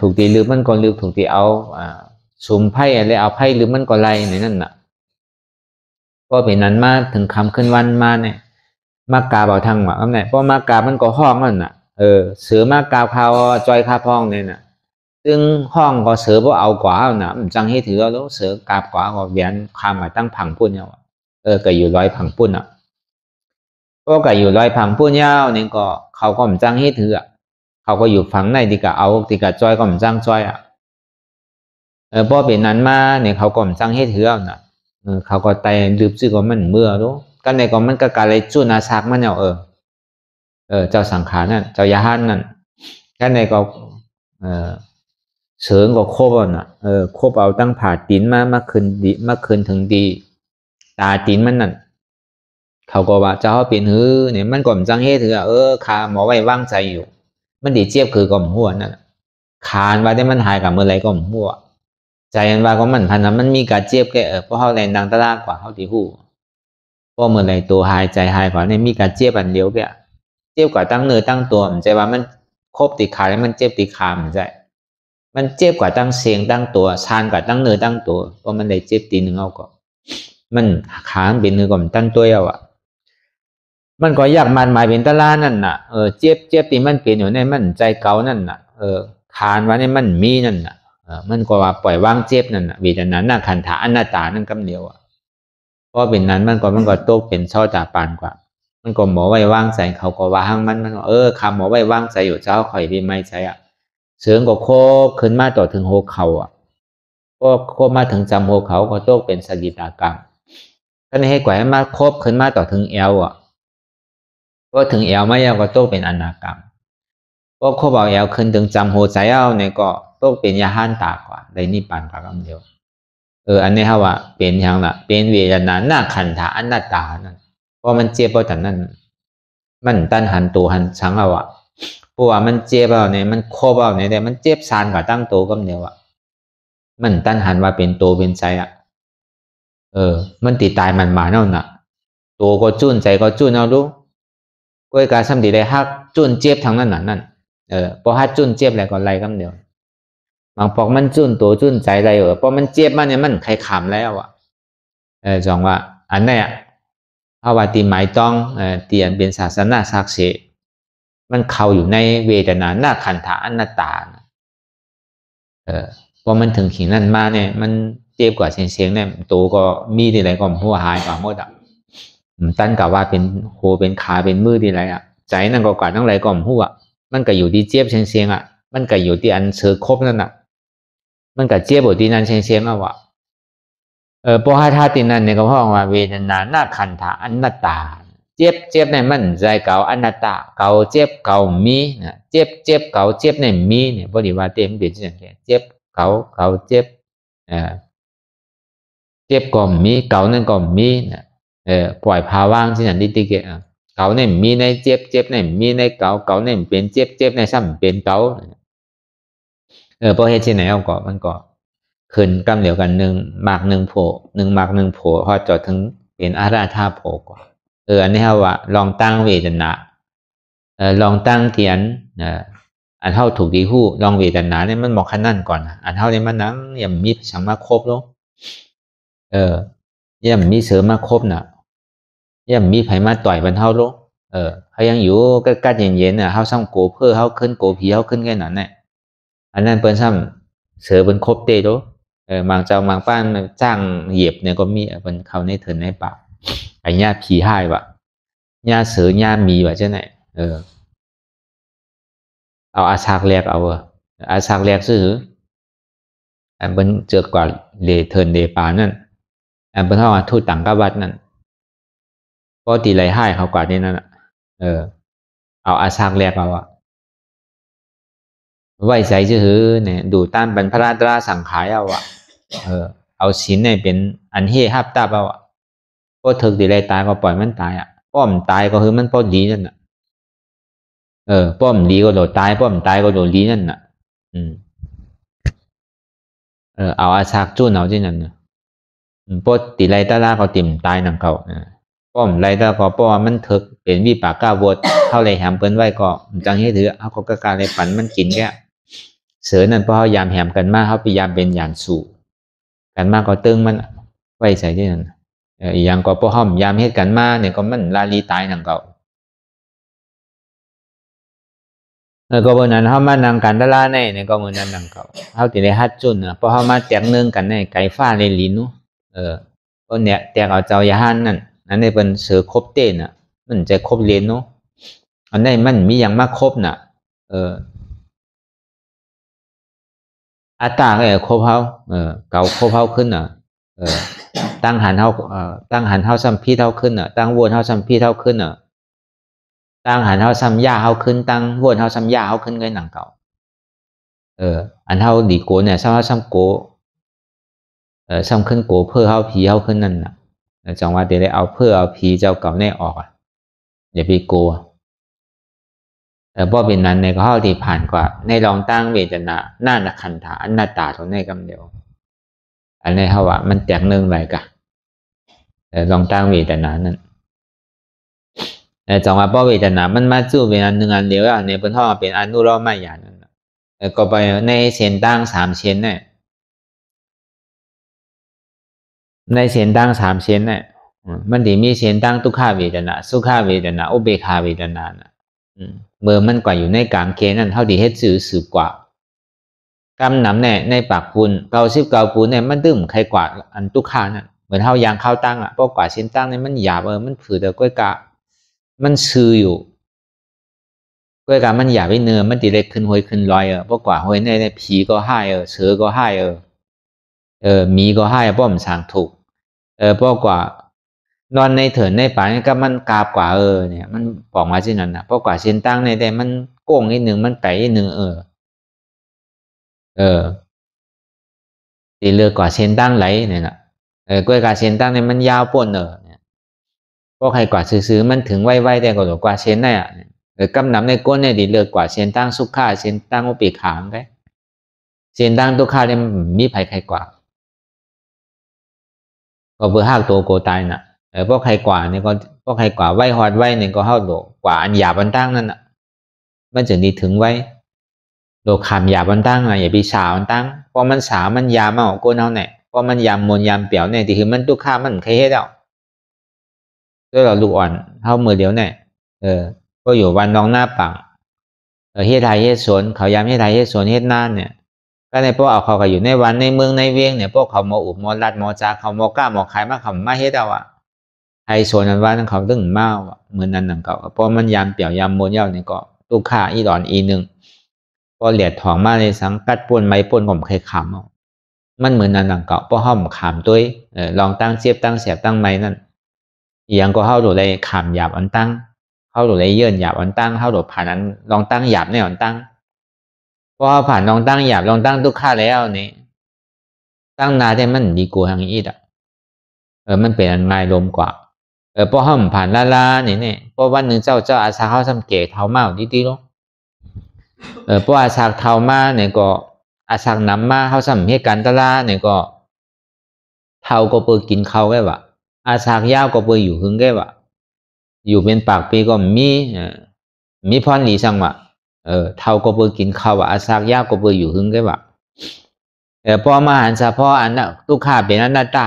ถูกตีลืมมันก็ลืมถูกตีเอาสุ่มไพ่อะไรเอาไพ่ลืมมันก็ไรในนั่นน่ะก็เป็นนั้นมาถึงคำขึ้นวันมาเนี่ยมากาเบาทางหมาอันไหนเพราะมากามันก็ห้องนั่นน่ะเสือมากาเขาจอยคาพ้องเนี่ยน่ะซึ่งห้องก็เสือพวกเอากว่าน่ะจังให้ถือแล้วเสือกาบกว่าก็เวียนคำมาตั้งผังปุ่นเนี่ยก็อยู่ร้อยผังปุ่นอ่ะก็อยู่ร้อยผังปุ่นยาวเนี่ยก็เขาก็จังให้ถือเขาก็อยู่ฝั่งในที่กะเอาที่กะจอยก็จังจอยพอเป็นนั้นมาเนี่ยเขาก็จังให้ถือน่ะเขาก็ไต่ลืบซื่อก็มันเมื่อรู้กันในก็มันก็การเลยจุนอาซักมันเนี่ยเจ้าสังขารนั่นเจ้ายาหันนั่นกันในก็เสริงก็โคบน่ะโคบเอาตั้งผ่าตีนมาคืนถึงดีตาตีนมันนั่นเขาก็ว่าเจ้าเป็นหื้อเนี่ยมันก็จังให้ถือขาหมอไว้วางใจอยู่มันดีเจี๊ยบคือก็หัวนั่นคานว่าได้มันหายกับเมื่อไรก็หัวใจมันว่าก็มันพันนั้นมันมีการเจี๊ยบแกเพราะเขาแรงดังตะลากกว่าเขาตีหูเพราะเมื่อไรตัวหายใจหายกว่าเนี่ยมีการเจี๊ยบอันเดียวแกเจี๊ยบกว่าตั้งเนื้อตั้งตัวมันใจว่ามันครบติขาแล้วมันเจี๊ยบติขามันใจมันเจี๊ยบกว่าตั้งเสียงตั้งตัวชานกว่าตั้งเนื้อตั้งตัวเพราะมันได้เจี๊ยบตีหนึ่งเอาก็มันขาเป็นเนื้อก็มันตั้งตัวเอามันก็อยากมันหมายเป็นตะลานั่นน่ะเจ็บตีมันเป็นอยู่ในมันใจเก่านั่นน่ะคานว่าในมันมีนั่นน่ะมันก็ว่าปล่อยวางเจ็บนั่นน่ะเวทนาหน้าขันธาอนัตตานั่นกำเดียวเพราะเป็นนั้นมันก็โตเป็นช่อตาปานกว่ามันก็หมอไว้วางใจเขาก็ว่าห้างมันคำหมอไว้วางใจอยู่เจ้าข่อยพี่ไม่ใจเสืองก็โคบขึ้นมาต่อถึงโหเขาก็โคบมาถึงจำโหเขาก็โตเป็นสกิตากรรมก็ให้กว่าให้มาโคบขึ้นมาต่อถึงเอวก็ถึงเอวไม่ยาวก็โตเป็นอนากรรมก็โคบเอาเอวขึ้นถึงจำโหใจเอาเนี่ยก็โตเป็นยาหันตากว่าได้นิพพานกรรมเดียวอันนี้เขาว่าเป็นอย่างละเป็นเวทนาหน้าขันธาอนัตตานั่นเพราะมันเจ็บเพราะแต่นั้นมันตันหันตัวหันชังเอาเพราะว่ามันเจ็บเอาเนี่ยมันโคบเอาเนี่ยแต่มันเจ็บซานกับตั้งตัวก็เดียวมันตันหันว่าเป็นตัวเป็นใจมันติดตายมันมาเนาะน่ะตัวก็จุ้นใจก็จุ้นเอาดูก็การสัมผัสได้ฮักจุ้นเจ็บทางนั้นนั่นพอฮักจุ้นเจ็บแล้วก็ไล่กันเดียวบางพอกมันจุ้นตัวจุ้นใจอะไรเพราะมันเจ็บมันเนี่ยมันใครขำแล้วจองว่าอันนี้เพราะว่าตีหมายต้องเตียนเป็นศาสนาศักดิ์สิทธิ์มันเข้าอยู่ในเวทนาหน้าขันธาอนัตตาพอมันถึงขีดนั้นมาเนี่ยมันเจ็บกว่าเสียงเนี่ยตัวก็มีอะไรก็หัวหายกว่าหมดตั้นกับว่าเป็นโหเป็นขาเป็นมือที่ไรใจนั่นก็กว่าทั้งไรก็หัวมันก็อยู่ที่เจ็บเสียงมันก็อยู่ที่อันเสือครบนั่นมันก็เจ็บอยู่ที่นั่นเสียงพอหาธาตุนั้นเนี่ยก็เพราะว่าเวทนาหน้าขันธาอนัตตาเจ็บในมันใจเก่าอนัตตาเก่าเจ็บเก่ามีนะเจ็บเก่าเจ็บในมีเนี่ยบริวารเต็มเปลี่ยนอย่างเงี้ยเจ็บเก่าเจ็บเจ็บก็มีเก่านั่นก็มีนะปล่อยภาวะที่นั่นดิติเกะเก่าเนี่ยมีในเจ็บเนี่ยมีในเก่าเนี่ยเป็นเจ็บในซ้ำเป็นเก่าเพราะเหตุที่ไหนเอาก็มันก็ขึ้นกำเดียวกัน1 มาก 1โผ1 มาก 1โผพอจอดถึงเป็นอาราธาโผกว่าอันนี้เขาว่าลองตั้งเวทนาลองตั้งเทียนอันเท่าถูกดีหู้ลองเวทนาเนี่ยมันบอกขั้นนั่นก่อนอันเท่าเนี่ยมันนั่งยังมีสังมาครบแล้วยังมีเสือมาครบน่ะยังมีไผมาต่อยบรรเทาลูกเขายังอยู่ใกล้ๆเย็นๆเขาส่งโกเพื่อเขาขึ้นโกผีเขาขึ้นแค่นั้นแหละอันนั้นเป็นซ้ำเสือเป็นครบเตะลูกบางเจ้าบางป้านจ้างเหยียบเนี่ยก็มีเป็นเขาในเถินในป่าไอ้ญาผีหายวะญาเสือญามีวะเจ้าไหนเอาอาชากแรกเอาอาชากแรกซื้ออันเป็นเจอกว่าเลเถินเลป่านั่นอันเป็นเท่าทูตต่างกบัดนั่นก็ตีไรให้เขากว่านี้นั่นเอาอาชากแรกเอาไว้ใจชื่อเนี่ยดูต้านบรรพราตราสังขายเอาเอาศีลเนี่ยเป็นอันเฮฮับตาเอาก็ถึกตีไรตายก็ปล่อยมันตายป้อมตายก็คือมันป้อมดีนั่นป้อมดีก็โดดตายป้อมตายก็โดดดีนั่นเอาอาชากจุ้นเอาที่นั่นป้อตีไรตาลาก็ติ่มตายนั่งเขา ป้อมไรแต่ก็ป้อมันถึกเป็นวิปากกาวดเข้าเลยแหมเปิ้นไว้ก็จังให้ถือเอาก็การเลยปั่นมันกินแค่เสือนั่นเพราะเขายามแหมกันมากเขาพยายามเป็นยานสู่กันมากก็ตึงมันไว้ใส่ที่นั่นอีกอย่างก็เพราะเขายามเฮ็ดกันมาเนี่ยก็มันลาลีตายนั่งเก่าก็บนนั้นเขามานั่งกันตะลาในเนี่ยก็เหมือนนั้นนั่งเก่าเขาติได้ฮัดจุนเพราะเขามาแตกเนื่องกันในไก่ฟ้าในลิ้นก็เนี่ยแตกเอาเจ้ายาหันนั่นในเป็นเสือครบเต้นมันจะครบเลนเนาะอันนี้มันมีอย่างมากครบน่ะอัตตาก็ครบเขาเก่าครบเขาขึ้นตั้งหันเขาซ้ำพี่เท่าขึ้นตั้งวนเขาซ้ำพี่เท่าขึ้นตั้งหันเขาซ้ำยาเขาขึ้นตั้งวนเขาซ้ำยาเขาขึ้นก็หนังเก่าอันเขาดีโกเนี่ยซ้ำโกซ้ำขึ้นโกเพื่อเขาผีเขาขึ้นนั่นน่ะจังว่าเดี๋ยวเอาเพื่อเอาผีเจ้าเก่าแน่ออกอย่าไปกลัวเพราะเป็นนั้นในข้อที่ผ่านกว่าในลองตั้งเวทนาหน้าขันธาอนัตตาตรงในกำเดียวอันนี้เขาว่ามันแตกหนึ่งไรกะลองตั้งเวทนานั่นจังว่าเพราะเวทนามันมาจู่เป็นอันหนึ่งอันเดียวอันนี้เป็นห้องเป็นอนุโลมอย่างนั้นก็ไปในเส้นตั้ง3 เส้นเนี่ยในเส้นตั้ง3 เส้นเนี่ยมันดีมีเส้นตั้งทุกขาเวทนาสุขาเวทนาอุเบกขาเวทนาเมื่อมันกว่าอยู่ในกลางเกณฑ์นั่นเท่าดีเฮ็ดสื่อสืบกว่ากำนำเนี่ยในปากปูน99 ปูนเนี่ยมันดื่มใครกว่าอันทุกขานั่นเหมือนเท่ายางเข้าตั้งเพราะกว่าเส้นตั้งเนี่ยมันหยาบมันผืดแต่ก้อยกะมันซื่ออยู่ก้อยกะมันหยาบไปเนื้อมันตีเล็กขึ้นห้อยขึ้นลอยเพราะกว่าห้อยในผีก็ให้เสือก็ให้มีก็ให้เพราะมันสั่งถูกเพราะกว่านอนในเถินในป่านี่ก็มันกาบกว่าเนี่ยมันบอกมาที่นั่นนะเพราะกว่าเส้นตั้งในแต่มันโก้งนิดหนึ่งมันไปนิดหนึ่งตีเลือกกว่าเส้นตั้งไหลเนี่ยนะกล้วยกว่าเส้นตั้งเนี่ยมันยาวป่นเนี่ยเพราะใครกว่าซื้อมันถึงไวแต่กว่าเส้นเนี่ยกำนำในก้นเนี่ยตีเลือกกว่าเส้นตั้งสุขาเส้นตั้งอุเบกขาไปเส้นตั้งทุกขาเนี่ยมีไผใครกว่าก็เพื่อหักตัวโกตายน่ะเพราะใครกว่าเนี่ยก็เพราะใครกว่าไว้หอดไว้เนี่ยก็เข้าโดกว่าอันหยาบอันตั้งนั่นน่ะมันจะดีถึงไว้โดกขามหยาบอันตั้งอย่าไปสาวอันตั้งเพราะมันสาวมันยามเอาโกนเอาเนี่ยเพราะมันยามมนยามเปี่ยวเนี่ยที่คือมันทุกข้ามันใครเฮ็ดเอาด้วยเราลูกอ่อนเท่ามือเดียวเนี่ยก็อยู่วันน้องหน้าปังเฮ็ดไทยเฮ็ดสวนเขายามเฮ็ดไทยเฮ็ดสวนเฮ็ดน่านเนี่ยก็ในพวกเอาเขาก็อยู่ในวันในเมืองในเวียงเนี่ยพวกเขามาอุบมาลัดมาจาเขามากล้ามาขายมาขำมาเฮ็ดเอาไอ้ส่วนนั้นว่านั่นเขาตึงเมาเหมือนนั้นนั่นเก่าเพราะมันยามเปี่ยวยามมนเย้าเนี่ยก็ลูกค้าอีดอนอีหนึ่งพอเหลียดถองมาในสังกัดป่นไม้ป่นผมเคยขำมันเหมือนนั้นนั่นเก่าเพราะห้อมขำด้วยลองตั้งเสียบตั้งเสียบตั้งไม้นั่นอย่างก็เข้าดูเลยขำหยาบอันตั้งเข้าดูเลยเยื่นหยาบอันตั้งเข้าดูผ่านนั้นลองตั้งหยาบในอันตั้งพอผ่านลองตั้งหยาบลองตั้งทุกข้าแล้วนี่ตั้งนาได้มันดีกว่าทางอีดมันเป็นอันง่ายลมกว่าเพราะห้อมผ่านลาเนี่ยเพราะวันหนึ่งเจ้าอาสาเขาทำเก๋เท้าเมาดีๆเนาะเพราะอาสาเท้ามาเนี่ยก็อาสานำมาเขาทำเหตุการณ์ตลาเนี่ยก็เท้าก็เปิดกินเขาแก่ว่าอาสายาวก็เปิดอยู่หึงแก่ว่าอยู่เป็นปากปีก็มีพรหลีสังว่าเท้าก็เปิดกินเขาว่าอาสายาวก็เปิดอยู่หึงแก่ว่าพอมาหันซะพออันน่ะทุกข้าเป็นอนัตตา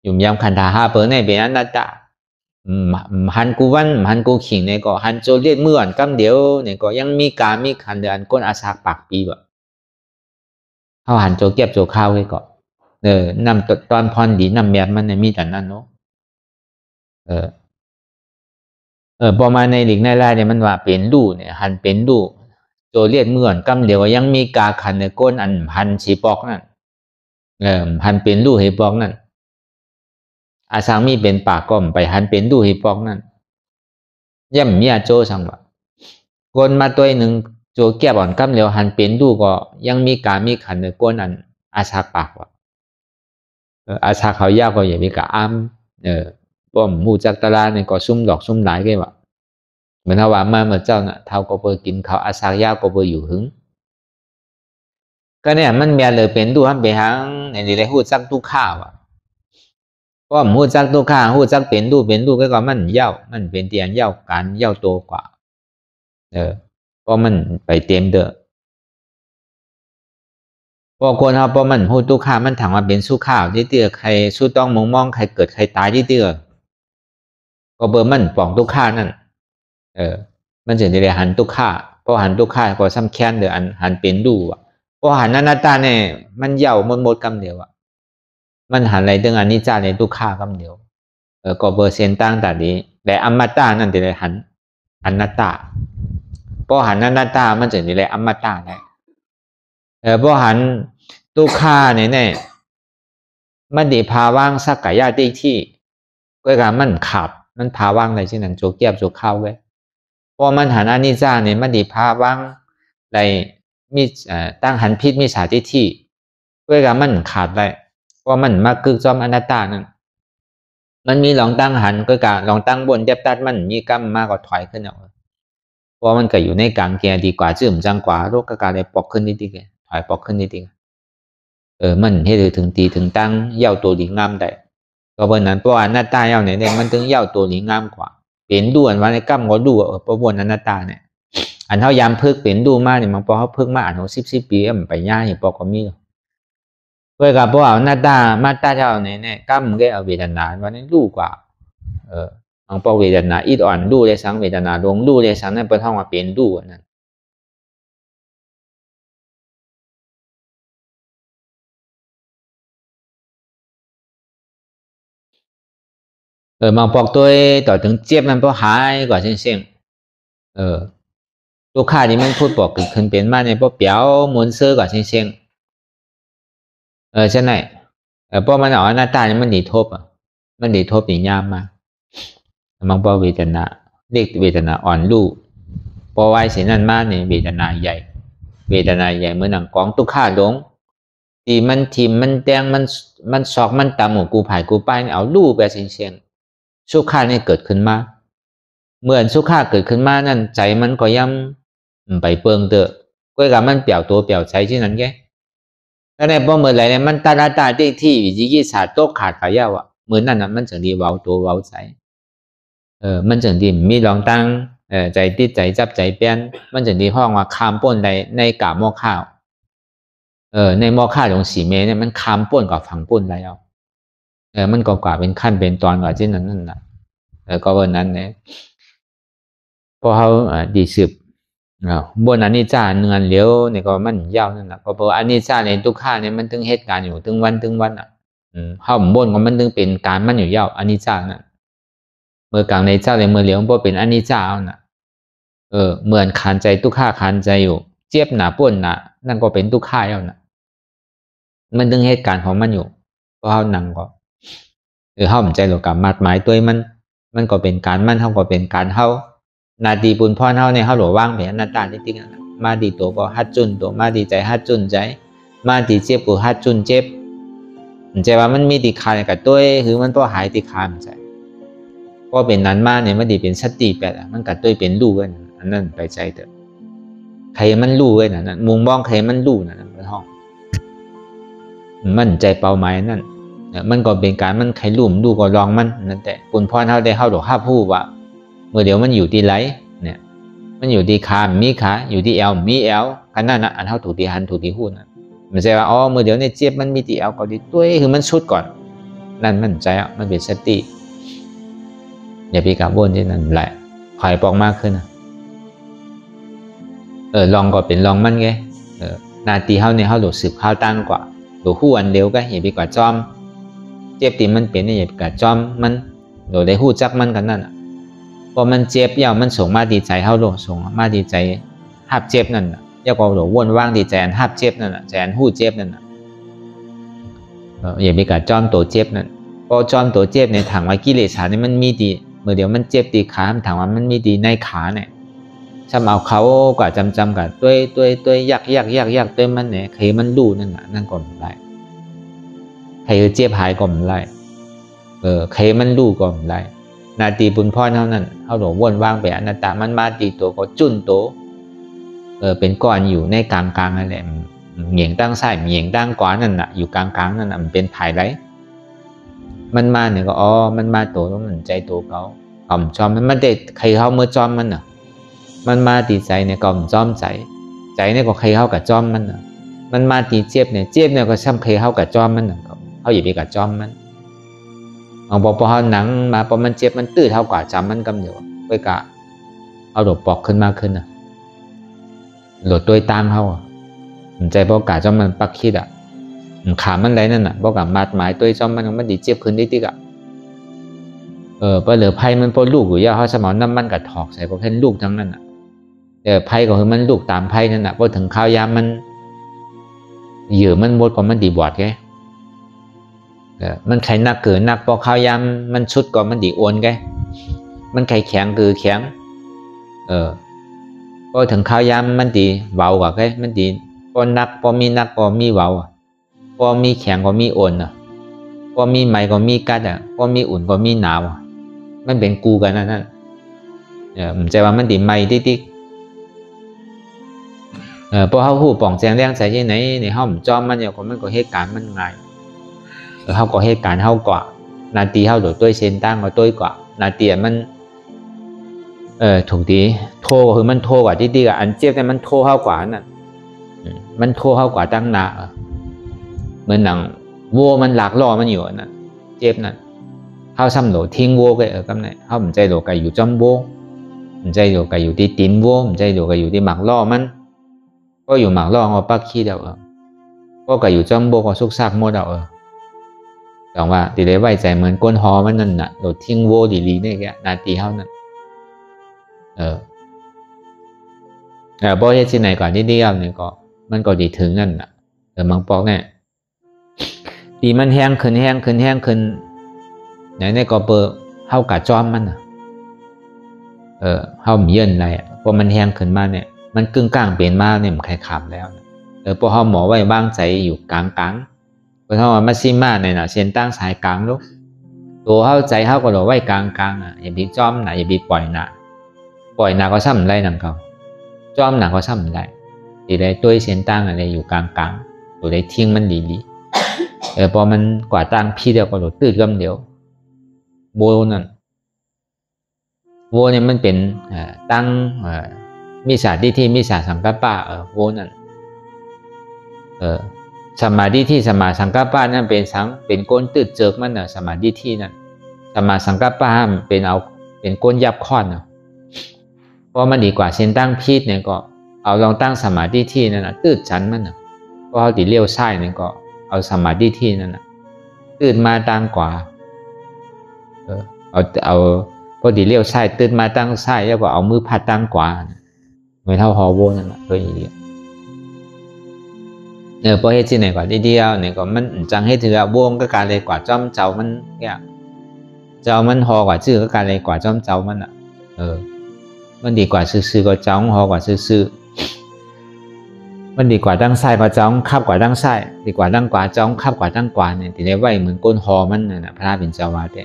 อยู่ยามขันธา5 เปิดในเป็นอนัตตาหันกูวันหันกูขิงเนี่ยก็หันโจเลียดเมื่อนกำเดียวเนี่ยก็ยังมีการมีขันเดือนก้นอาสาปากปีแบบเขาหันโจเก็บโจข้าวไว้ก่อนนำตอนพรดีนำแบบมันเนี่ยมีแต่นั้นเนาะพอมาในหลีกในไร่เนี่ยมันว่าเป็นลู่เนี่ยหันเป็นลู่โจเลียดเมื่อนกำเดียวก็ยังมีกาขันในก้นอันหันสีปอกนั่นหันเป็นลู่ให้ปอกนั่นอาสังมีเป็นปากก้มไปหันเป็นดูให้ปอกนั่นย่ำมีอาโจสังว่าก้นมาตัวหนึ่งโจแก้บ่อนกำเหลียวหันเป็นดูก็ยังมีการมีขันในก้นอันอาชาปากว่าอาชาเขายากก็อย่ามีกะอ้ำป้อมมูจักตะลาเนี่ยก็ซุ่มดอกซุ่มหลายแกว่าเหมือนว่ามาเมื่อเจ้าน่ะเท่าก็เปิดกินเขาอาชายากก็เปิดอยู่หึงก็เนี่ยมันเมียเลยเป็นดูหันไปหังในนี้ได้พูดสักทุกข้าว ราะหูจักทุกข้าหูจักเป็นรูก็มันเย้ามันเป็นเตียนเย้าการเย้าตัวกว่าเพราะมันไปเต็มเด้อพอคนเขาพอมันหูทุกข้ามันถังมาเป็นสู้ข้าวที่เตือใครสู้ต้องมองใครเกิดใครตายที่เตือก็เบอร์มันปองทุกข้านั่นมันจะได้หันทุกข้าพอหันทุกข้าก็ซ้ำแค้นเด้ออันหันเป็นดูพอหันหน้าตาเนี่ยมันเย้าหมดกำเดียวมันหันอะไรเรื่องอันนี้จ้าในทุกข้ากำเดียวก็เบอร์เซนตั้งแต่นี้แต่อมตะนั่นจะได้หันอนัตตาพอหันอนัตตามันจะได้อมตะได้พอหันทุกข้าเนี่ยมันดีพาว่างสักกายาได้ที่ก็การมันขับมันพาว่างอะไรเช่นนั้นโจเกียบโจเข้าไว้พอมันหันอนิจจาเนี่ยมันดีพาว่างอะไรมีตั้งหันพิษมีสาธิที่ก็การมันขาดได้เพราะมันมากึกจอมอนัตตานั่นมันมีหลองตั้งหันก็การหลองตั้งบนเจ็บตัดมันมีกรรมมากกว่าถอยขึ้นเอาเพราะมันก็อยู่ในกลางแกดีกว่าจื่มจังกว่าโรคการได้ปอกขึ้นนิดเดียวถอยปอกขึ้นนิดเดียวมันให้ถึงตีถึงตั้งเย้าตัวดีงามได้ก็เพราะนั้นเพราะอนัตตาเย้าเนี่ยมันถึงเย้าตัวดีงามกว่าเป็นดูอันว่าในกรรมก็ดูเพราะบนอนัตตาเนี่ยอันเท่ายามพึกเป็นดูมากเนี่ยมันพอเขาพึกมาอ่านหัว10 ปีมันไปย่าเห็นปอกก็มีก็กับพวกเอาหน้าตามาตาเจ้าเนี่ยกล้ามก็เอาเวทนาวันนี้รู้กว่าเอาพอเวทนาอิดอ่อนรู้เลยสังเวทนาลงรู้เลยสังนั่นเป็นห้องมาเป็นรู้นั่นมาปอกตัวต่อถึงเจ็บมันพอหายกว่าเช่นลูกค้าที่มันพูดบอกขึ้นเป็นมาเนี่ยพอเปียวม้วนเสื้อกว่าเช่นใช่ไหมเพราะมันเอาหน้าตาเนี่ยมันดีทบมันดีทบอย่างยากมากมันพอเวทนาเด็กเวทนาอ่อนรู้พอไว้เสียนั่นมากเนี่ยเวทนาใหญ่เวทนาใหญ่เมื่อหนังกองทุกข้าลงที่มันทิมมันแดงมันซอกมันตำหมูกูผ่ายกูป้ายเอาลู่ไปเชียงสุขข้าเนี่ยเกิดขึ้นมาเหมือนสุขข้าเกิดขึ้นมานั่นใจมันก็ย่ำไปเปิงเตอะก็กับมันเปี่ยวตัวเปี่ยวใจที่นั้นแกแล้วในพอเมื่อไรเนี่ยมันตาที่วิจิกิจฉาโต๊ะขาดขายาวเหมือนนั่นมันถึงดีเว้าตัวเว้าใจมันถึงดีมีลองตั้งใจติดใจจับใจเปลี่ยนมันถึงดีห้องว่าคามป้นในกาบหม้อข้าวในหม้อข้าวของสีเมเนี่ยมันคามป้นกับฝังป้นแล้วมันก็กว่าเป็นขั้นเป็นตอนกว่าที่นั่นน่ะก็วันนั้นเนี่ยพอเขาดีสืบบนอนิจจาเนือนเลี้ยวเนี่ยก็มันยาวนั่นแหละก็เพราะอนิจจาในทุกข้าเนี่ยมันถึงเหตุการณ์อยู่ถึงวันเขาบนก็มันถึงเป็นการมันอยู่ยาวอนิจจานั่นเมื่อกลางในเจ้าในเมื่อเลี้ยวพอเป็นอนิจจาน่ะเหมือนขานใจทุกข้าขานใจอยู่เจ็บหนาป้นหนานั่นก็เป็นทุกข้าแล้วน่ะมันถึงเหตุการณ์ของมันอยู่เพราะเขานั่งก็เขาใจหลกับมัดหมายตัวมันก็เป็นการมันเขาก็เป็นการเขานาดีบุญพ่อเขาในเขาหลวว่างเป็นอนัตตาจริงๆมาดีตัวก็ฮัดจุนตัวมาดีใจฮัดจุนใจมาดีเจ็บก็ฮัดจุนเจ็บใจว่ามันมีติคาในกับตัวคือมันตัวหายติคาใจก็เป็นนั้นมาเนี่ยมันดีเป็นสติแปดมันกับตัวเป็นรู้กันอันนั้นไปใจเถอะใครมันรู้กันนั่นมุมมองใครมันรู้นั่นเป็นห้องมันใจเป้าหมายนั่นมันก็เป็นการมันใครรู้ดูก็ลองมันนั่นแต่บุญพ่อเขาได้เข้าหลวงข้าพูดว่าเมื่อเดี๋ยวมันอยู่ที่ไหลเนี่ยมันอยู่ที่ขามีขาอยู่ที่เอวมีเอวกันนั่นนะอันเท่าถูกที่หันถูกที่หูนะมันใจว่าอ๋อเมื่อเดี๋ยวเนี่ยเจ็บมันมีที่เอวก็ดีตัวคือมันชุดก่อนนั่นมันใจมันเป็นสติอย่าไปกลับวนที่นั่นแหละถอยปอกมากขึ้นลองก็เป็นลองมันไงนาทีเขาเนี่ยเขาหลุดสืบข้าวตั้งกว่าหลุดหูอันเดียวก็อย่าไปกว่าจอมเจ็บตีมันเป็นอย่าไปกว่าจอมมันหลุดได้หูจักมันกันนั่นพอมันเจ็บยาวมันส่งมาดีใจเขาหลุดส่งมาดีใจหับเจ็บนั่นยาวก็หลุดวนว่างดีใจอันหับเจ็บนั่นใจอันหูเจ็บนั่นอย่าไปกว่าจอมตัวเจ็บนั่นพอจอมตัวเจ็บในถังว่ากิเลสนี่มันมีดีเมื่อเดี๋ยวมันเจ็บตีขาถามว่ามันมีดีในขาเนี่ยถ้าเอาเขากว่าจำกับตัวยักตัวมันเนี่ยใครมันรู้นั่นน่ะนั่นก่อนได้ใครเจ็บหายก่อนได้ใครมันรู้ก่อนได้นาทีบุญพ่อเท่านั้นเขาหลงวนว่างไปอนัตตามันมาตีตัวก็จุนโตเป็นก้อนอยู่ในกลางนั่นแหละเหยียงตั้งซ้ายเหยียงตั้งขวานั่นน่ะอยู่กลางนั่นน่ะมันเป็นภายไร มันมาเนี่ยก็มันมาตัวมันใจตัวเขาก่อมจอมมันเด็ดใครเขาเมื่อจอมมันน่ะมันมาตีใจเนี่ยก่อมจอมใจเนี่ยก็ใครเขากับจอมมันน่ะมันมาตีเจ็บเนี่ยก็ซ้ำใครเขากับจอมมันน่ะเขาอย่าไปกับจอมมันพอหนังมาพอมันเจ็บมันตื้อเท่ากว่าจำมันกำเดียวไปกะเอาดอกปอกขึ้นมาขึ้นน่ะโหลดตัวตามเขาใจพอกะจอมมันปักคิดขามันไรนั่นน่ะบอกกับมัดหมายตัวจอมมันดีเจ็บขึ้นได้ติ๊กพอเหลือไพ่มันพอลูกอยู่ยาเขาสมองน้ำมันกัดถอกใส่พอแค่ลูกทั้งนั้นน่ะไพ่ก็คือมันลูกตามไพ่นั่นน่ะพอถึงข้าวยามมันเหยื่อมันหมดก็มันดีบอดแกมันไข่หนักเกินหนักพอข้าวยามมันชุดก็มันดีอ้วนแกมันไข่แข็งคือแข็งพอถึงข้าวยามมันดีเบากว่าแกมันดีพอนักพอมีนักก็มีเบาพอมีแข็งก็มีอ่อนพอมีไหมก็มีกัดพอมีอุ่นก็มีหนาวมันเป็นกูกันนั่นผมใจว่ามันดีไหมติ๊กพอเขาหูป่องแจงแรงใส่ที่ไหนในห้องจอมมันเนี่ยมันก็เหตุการณ์มันง่ายเขาก็เหตุการณ์เขากว่านาทีเขาโดดตัวเส้นตั้งก็ตัวกว่านาทีมันถูกดีโทคือมันโทกว่าติ๊กอันเจ็บเนี่ยมันโทเข้ากว่านั่นมันโทเข้ากว่าตั้งนาเหมือนหนังวัวมันหลากล่อมันอยู่นั่นเจ็บนั่นเขาซ้ำโหลทิ้งวัวก็กำไหนเขาผมใจโหลไก่อยู่จอมวัวผมใจโหลไก่อยู่ที่ตีนวัวผมใจโหลไก่อยู่ที่หมักล่อมันก็อยู่หมักล่อเขาปักขี้เดียวก็ไก่อยู่จอมวัวก็ซุกซากหมดแต่ว่าตีเลยไว้ใจเหมือนก้นหอมันนั่นน่ะโหลทิ้งวัวดีๆเนี่ยแกนาทีเขานั่นพอเฮ็ดที่ไหนก่อนที่เดียวเนี่ยก็มันก็ดีถึงนั่นน่ะมังปอกเนี่ยดีมันแห้งขึ้นไหนก็เปิดเข้ากะจอมมันเข้าเย็นอะไรพอมันแห้งขึ้นมาเนี่ยมันกึ่งกลางเปลี่ยนมาเนี่ยมันไข่ขำแล้วพอเขาหมอไว้บ้างใจอยู่กลางเพราะว่ามัชชิมาเนี่ยนะเส้นตั้งสายกลางลูกตัวเข้าใจเข้าก็เราไว้กลางอย่าบีจอมอย่าบีปล่อยหนาก็ซ้ำไรนั่งเขาจอมหนาก็ซ้ำไรตีได้ตัวเส้นตั้งอะไรอยู่กลางตัวได้ทิ้งมันดีพอมันกว่าตั้งพี่เดียวก็หลุดตื้อกำเดียวโบนั่นโบเนี่ยมันเป็นตั้งมิจฉาทิฏฐิมิจฉาสังกัปปะโบนั่นสมาธิที่สมาสังกัปปะนั่นเป็นก้นตืดเจิกมันสมาธิที่นั่นสมาสังกัปปะเป็นก้นยับค่อนเพราะมันดีกว่าเส้นตั้งพีดเนี่ยก็เอาลองตั้งสมาธิที่นั่นตืดชั้นมันเพราะเขาติเลี้ยวซ้ายเนี่ยก็เอาสมาธิที่นั่นตืดมาตั้งกว่าเอาพอดีเลี้ยวซ้ายตื่นมาตั้งซ้ายแล้วก็เอามือพัดตั้งขวาไม่เท่าฮอโวนั่นแหละตัวอย่างเดียวพอเฮ็ดที่ไหนกว่าเดียวเนี่ยก็มันจังให้ถือวงก็การเลยกว่าจ้อมเจ้ามันเนี่ยเจ้ามันฮอกว่าชื่อก็การเลยกว่าจ้อมเจ้ามันมันดีกว่าซื่อๆก็จ้องฮอกว่าซื่อๆมันดีกว่าตั้งซ้ายก็จ้องขับกว่าตั้งซ้ายดีกว่าตั้งขวาจ้องขับกว่าตั้งขวาเนี่ยที่ได้ไว้เหมือนก้นฮอมันน่ะพระเป็นเจ้าวาด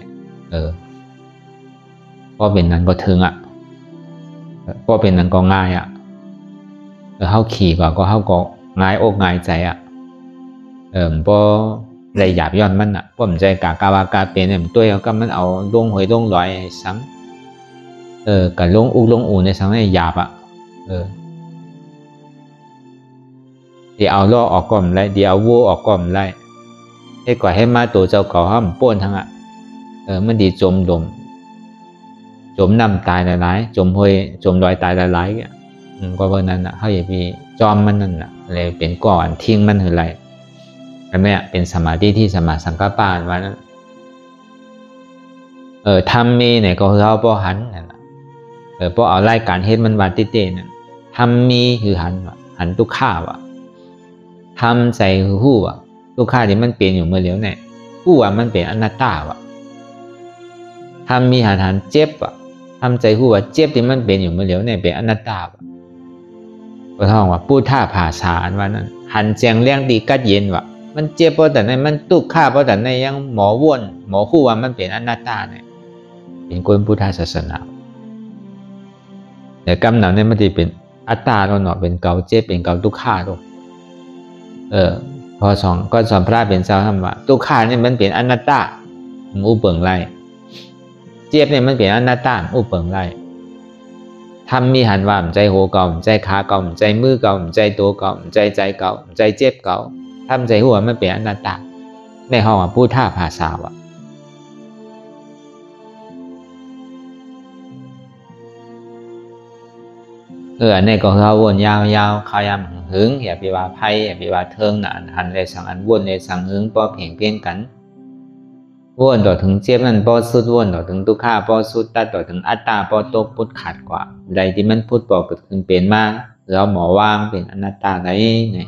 พอเป็นนั้นก็ถึงพอเป็นนั้นก็ง่ายเข้าขี่ก็เข้าก็ง่ายอกง่ายใจพอไรหยาบย้อนมันพอผมใจกาวากาเป็นเนี่ยตัวเขาก็มันเอาลงหอยลงลอยสังกับลงอุกลงอูในสังในหยาบเดี๋ยวเอาล่อออกก่อนไรเดี๋ยวเอาวัวออกก่อนไรให้ก่อนให้มาตัวเจ้าเก่าห้ามป้นทั้งมันดีจมดมจมน้ำตายหลายๆจมห้วยจมลอยตายหลายๆก็เพราะนั้นเขาอย่าไปจอมมันนั่นอะไรเป็นก่อนทิ้งมันหรืออะไรอันนี้เป็นสมาธิที่สมาสังกัปปะว่านั้นทำมีเนี่ยก็คือเขาพอหันนั่นแหละพอเอาไล่การเฮ็ดมันวันติเต้นั่นทำมีคือหันทุกข้าวทำใส่คือหู้ทุกข้าที่มันเปลี่ยนอยู่เมื่อเลี้ยวเนี่ยหู้มันเป็นอนัตตาทำมีหันเจ็บทำใจหู้เจ็บที่มันเป็นอยู่เมื่อเลี้ยวเนี่ยเป็นอนัตตาก็ท่องว่าพูดท่าภาษาอันว่านั้นหันแจงเลี้ยงดีกัดเย็นมันเจ็บเพราะแต่ในมันตุกข้าเพราะแต่ในยังหมอว่นหมอคู่ว่ามันเป็นอนัตตาเนี่ยเป็นคนพุทธศาสนาแต่กรรมหนักเนี่ยมันจะเป็นอัตตาเราเนาะเป็นเกาเจ็บเป็นเกาตุกข้าลูกพอสอนพระเป็นเจ้าทำว่าตุกข้าเนี่ยมันเป็นอนัตตา อุเปิงไล่เจ็บเนี่ยมันเป็นอนัตตาอุเปิงไล่ทำมีหันว่าใจหัวเก่าใจขาเก่าใจมือเก่าใจตัวเก่าใจเก่าใจเจ็บเก่าทำใจหัวมันเป็นอนัตตาในห้องพูดท่าภาษาว่ะอันนี้ก็เขาวนยาวๆเขายำหึงอย่าไปว่าไพ่อย่าไปว่าเทิงนะหันเลยสั่งอันวนเลยสั่งหึงป้อเพียงเพี้ยนกันวนต่อถึงเจ็บนั่นป้อสุดวนต่อถึงทุกข้าป้อสุดตัดต่อถึงอัตตาป้อตกพุทธขาดกว่าใดที่มันพุทธบอกเกิดขึ้นเป็นมากเราหมอว่างเป็นอนัตตาไรเนี่ย